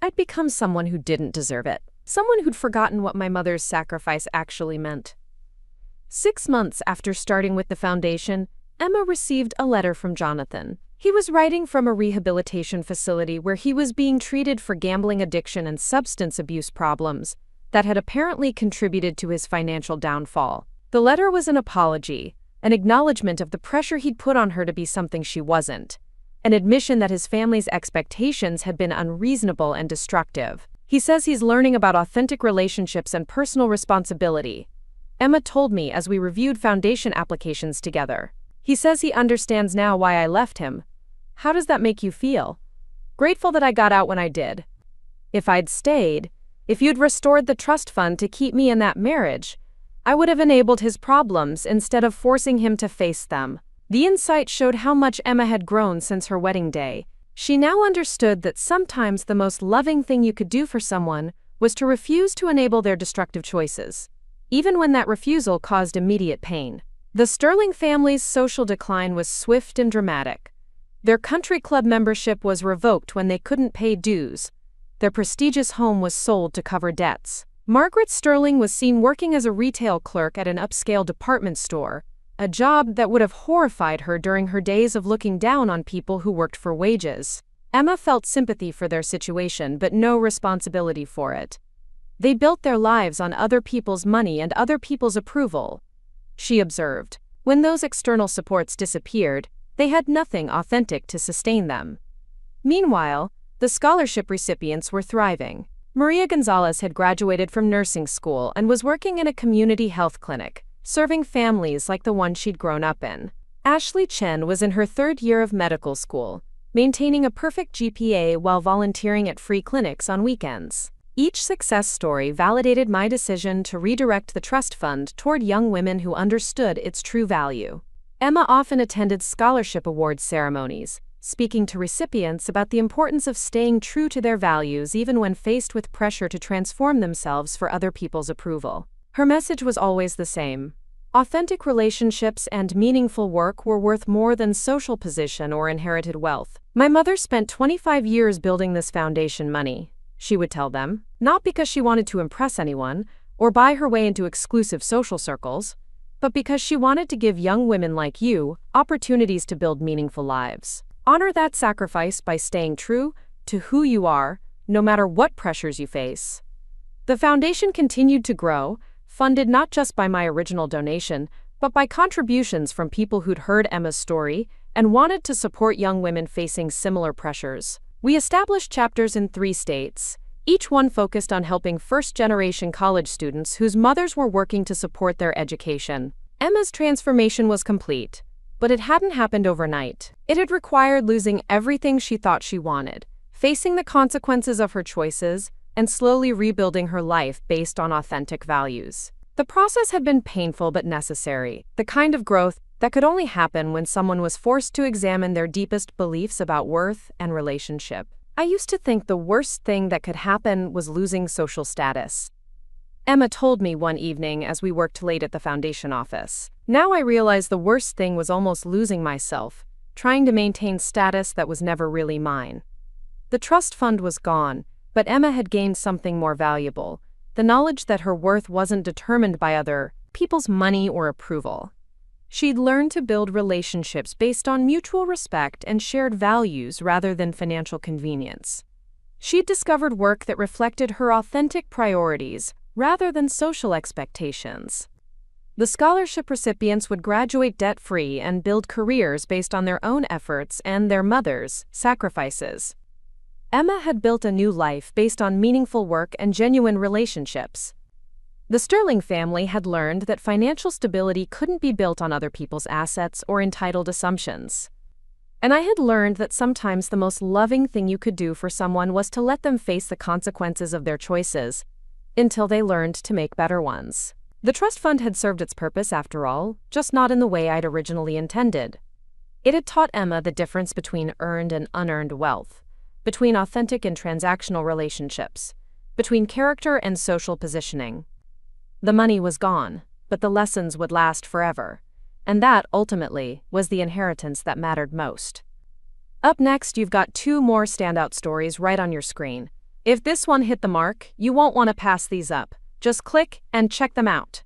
I'd become someone who didn't deserve it, someone who'd forgotten what my mother's sacrifice actually meant. 6 months after starting with the foundation, Emma received a letter from Jonathan. He was writing from a rehabilitation facility where he was being treated for gambling addiction and substance abuse problems that had apparently contributed to his financial downfall. The letter was an apology, an acknowledgement of the pressure he'd put on her to be something she wasn't, an admission that his family's expectations had been unreasonable and destructive. He says he's learning about authentic relationships and personal responsibility, Emma told me as we reviewed foundation applications together. He says he understands now why I left him. How does that make you feel? Grateful that I got out when I did. If I'd stayed, if you'd restored the trust fund to keep me in that marriage, I would have enabled his problems instead of forcing him to face them. The insight showed how much Emma had grown since her wedding day. She now understood that sometimes the most loving thing you could do for someone was to refuse to enable their destructive choices, even when that refusal caused immediate pain. The Sterling family's social decline was swift and dramatic. Their country club membership was revoked when they couldn't pay dues. Their prestigious home was sold to cover debts. Margaret Sterling was seen working as a retail clerk at an upscale department store, a job that would have horrified her during her days of looking down on people who worked for wages. Emma felt sympathy for their situation but no responsibility for it. They built their lives on other people's money and other people's approval, she observed. When those external supports disappeared, they had nothing authentic to sustain them. Meanwhile, the scholarship recipients were thriving. Maria Gonzalez had graduated from nursing school and was working in a community health clinic, serving families like the one she'd grown up in. Ashley Chen was in her 3rd year of medical school, maintaining a perfect GPA while volunteering at free clinics on weekends. Each success story validated my decision to redirect the trust fund toward young women who understood its true value. Emma often attended scholarship awards ceremonies, speaking to recipients about the importance of staying true to their values even when faced with pressure to transform themselves for other people's approval. Her message was always the same. Authentic relationships and meaningful work were worth more than social position or inherited wealth. My mother spent 25 years building this foundation money, she would tell them, not because she wanted to impress anyone or buy her way into exclusive social circles, but because she wanted to give young women like you opportunities to build meaningful lives. Honor that sacrifice by staying true to who you are, no matter what pressures you face. The foundation continued to grow, funded not just by my original donation, but by contributions from people who'd heard Emma's story and wanted to support young women facing similar pressures. We established chapters in 3 states, each one focused on helping first-generation college students whose mothers were working to support their education. Emma's transformation was complete, but it hadn't happened overnight. It had required losing everything she thought she wanted, facing the consequences of her choices, and slowly rebuilding her life based on authentic values. The process had been painful but necessary, the kind of growth that could only happen when someone was forced to examine their deepest beliefs about worth and relationship. I used to think the worst thing that could happen was losing social status, Emma told me one evening as we worked late at the foundation office. Now I realize the worst thing was almost losing myself, trying to maintain status that was never really mine. The trust fund was gone, but Emma had gained something more valuable, the knowledge that her worth wasn't determined by other people's money or approval. She'd learned to build relationships based on mutual respect and shared values rather than financial convenience. She'd discovered work that reflected her authentic priorities rather than social expectations. The scholarship recipients would graduate debt-free and build careers based on their own efforts and their mother's sacrifices. Emma had built a new life based on meaningful work and genuine relationships. The Sterling family had learned that financial stability couldn't be built on other people's assets or entitled assumptions. And I had learned that sometimes the most loving thing you could do for someone was to let them face the consequences of their choices until they learned to make better ones. The trust fund had served its purpose after all, just not in the way I'd originally intended. It had taught Emma the difference between earned and unearned wealth, between authentic and transactional relationships, between character and social positioning. The money was gone, but the lessons would last forever, and that, ultimately, was the inheritance that mattered most. Up next, you've got 2 more standout stories right on your screen. If this one hit the mark, you won't want to pass these up. Just click and check them out.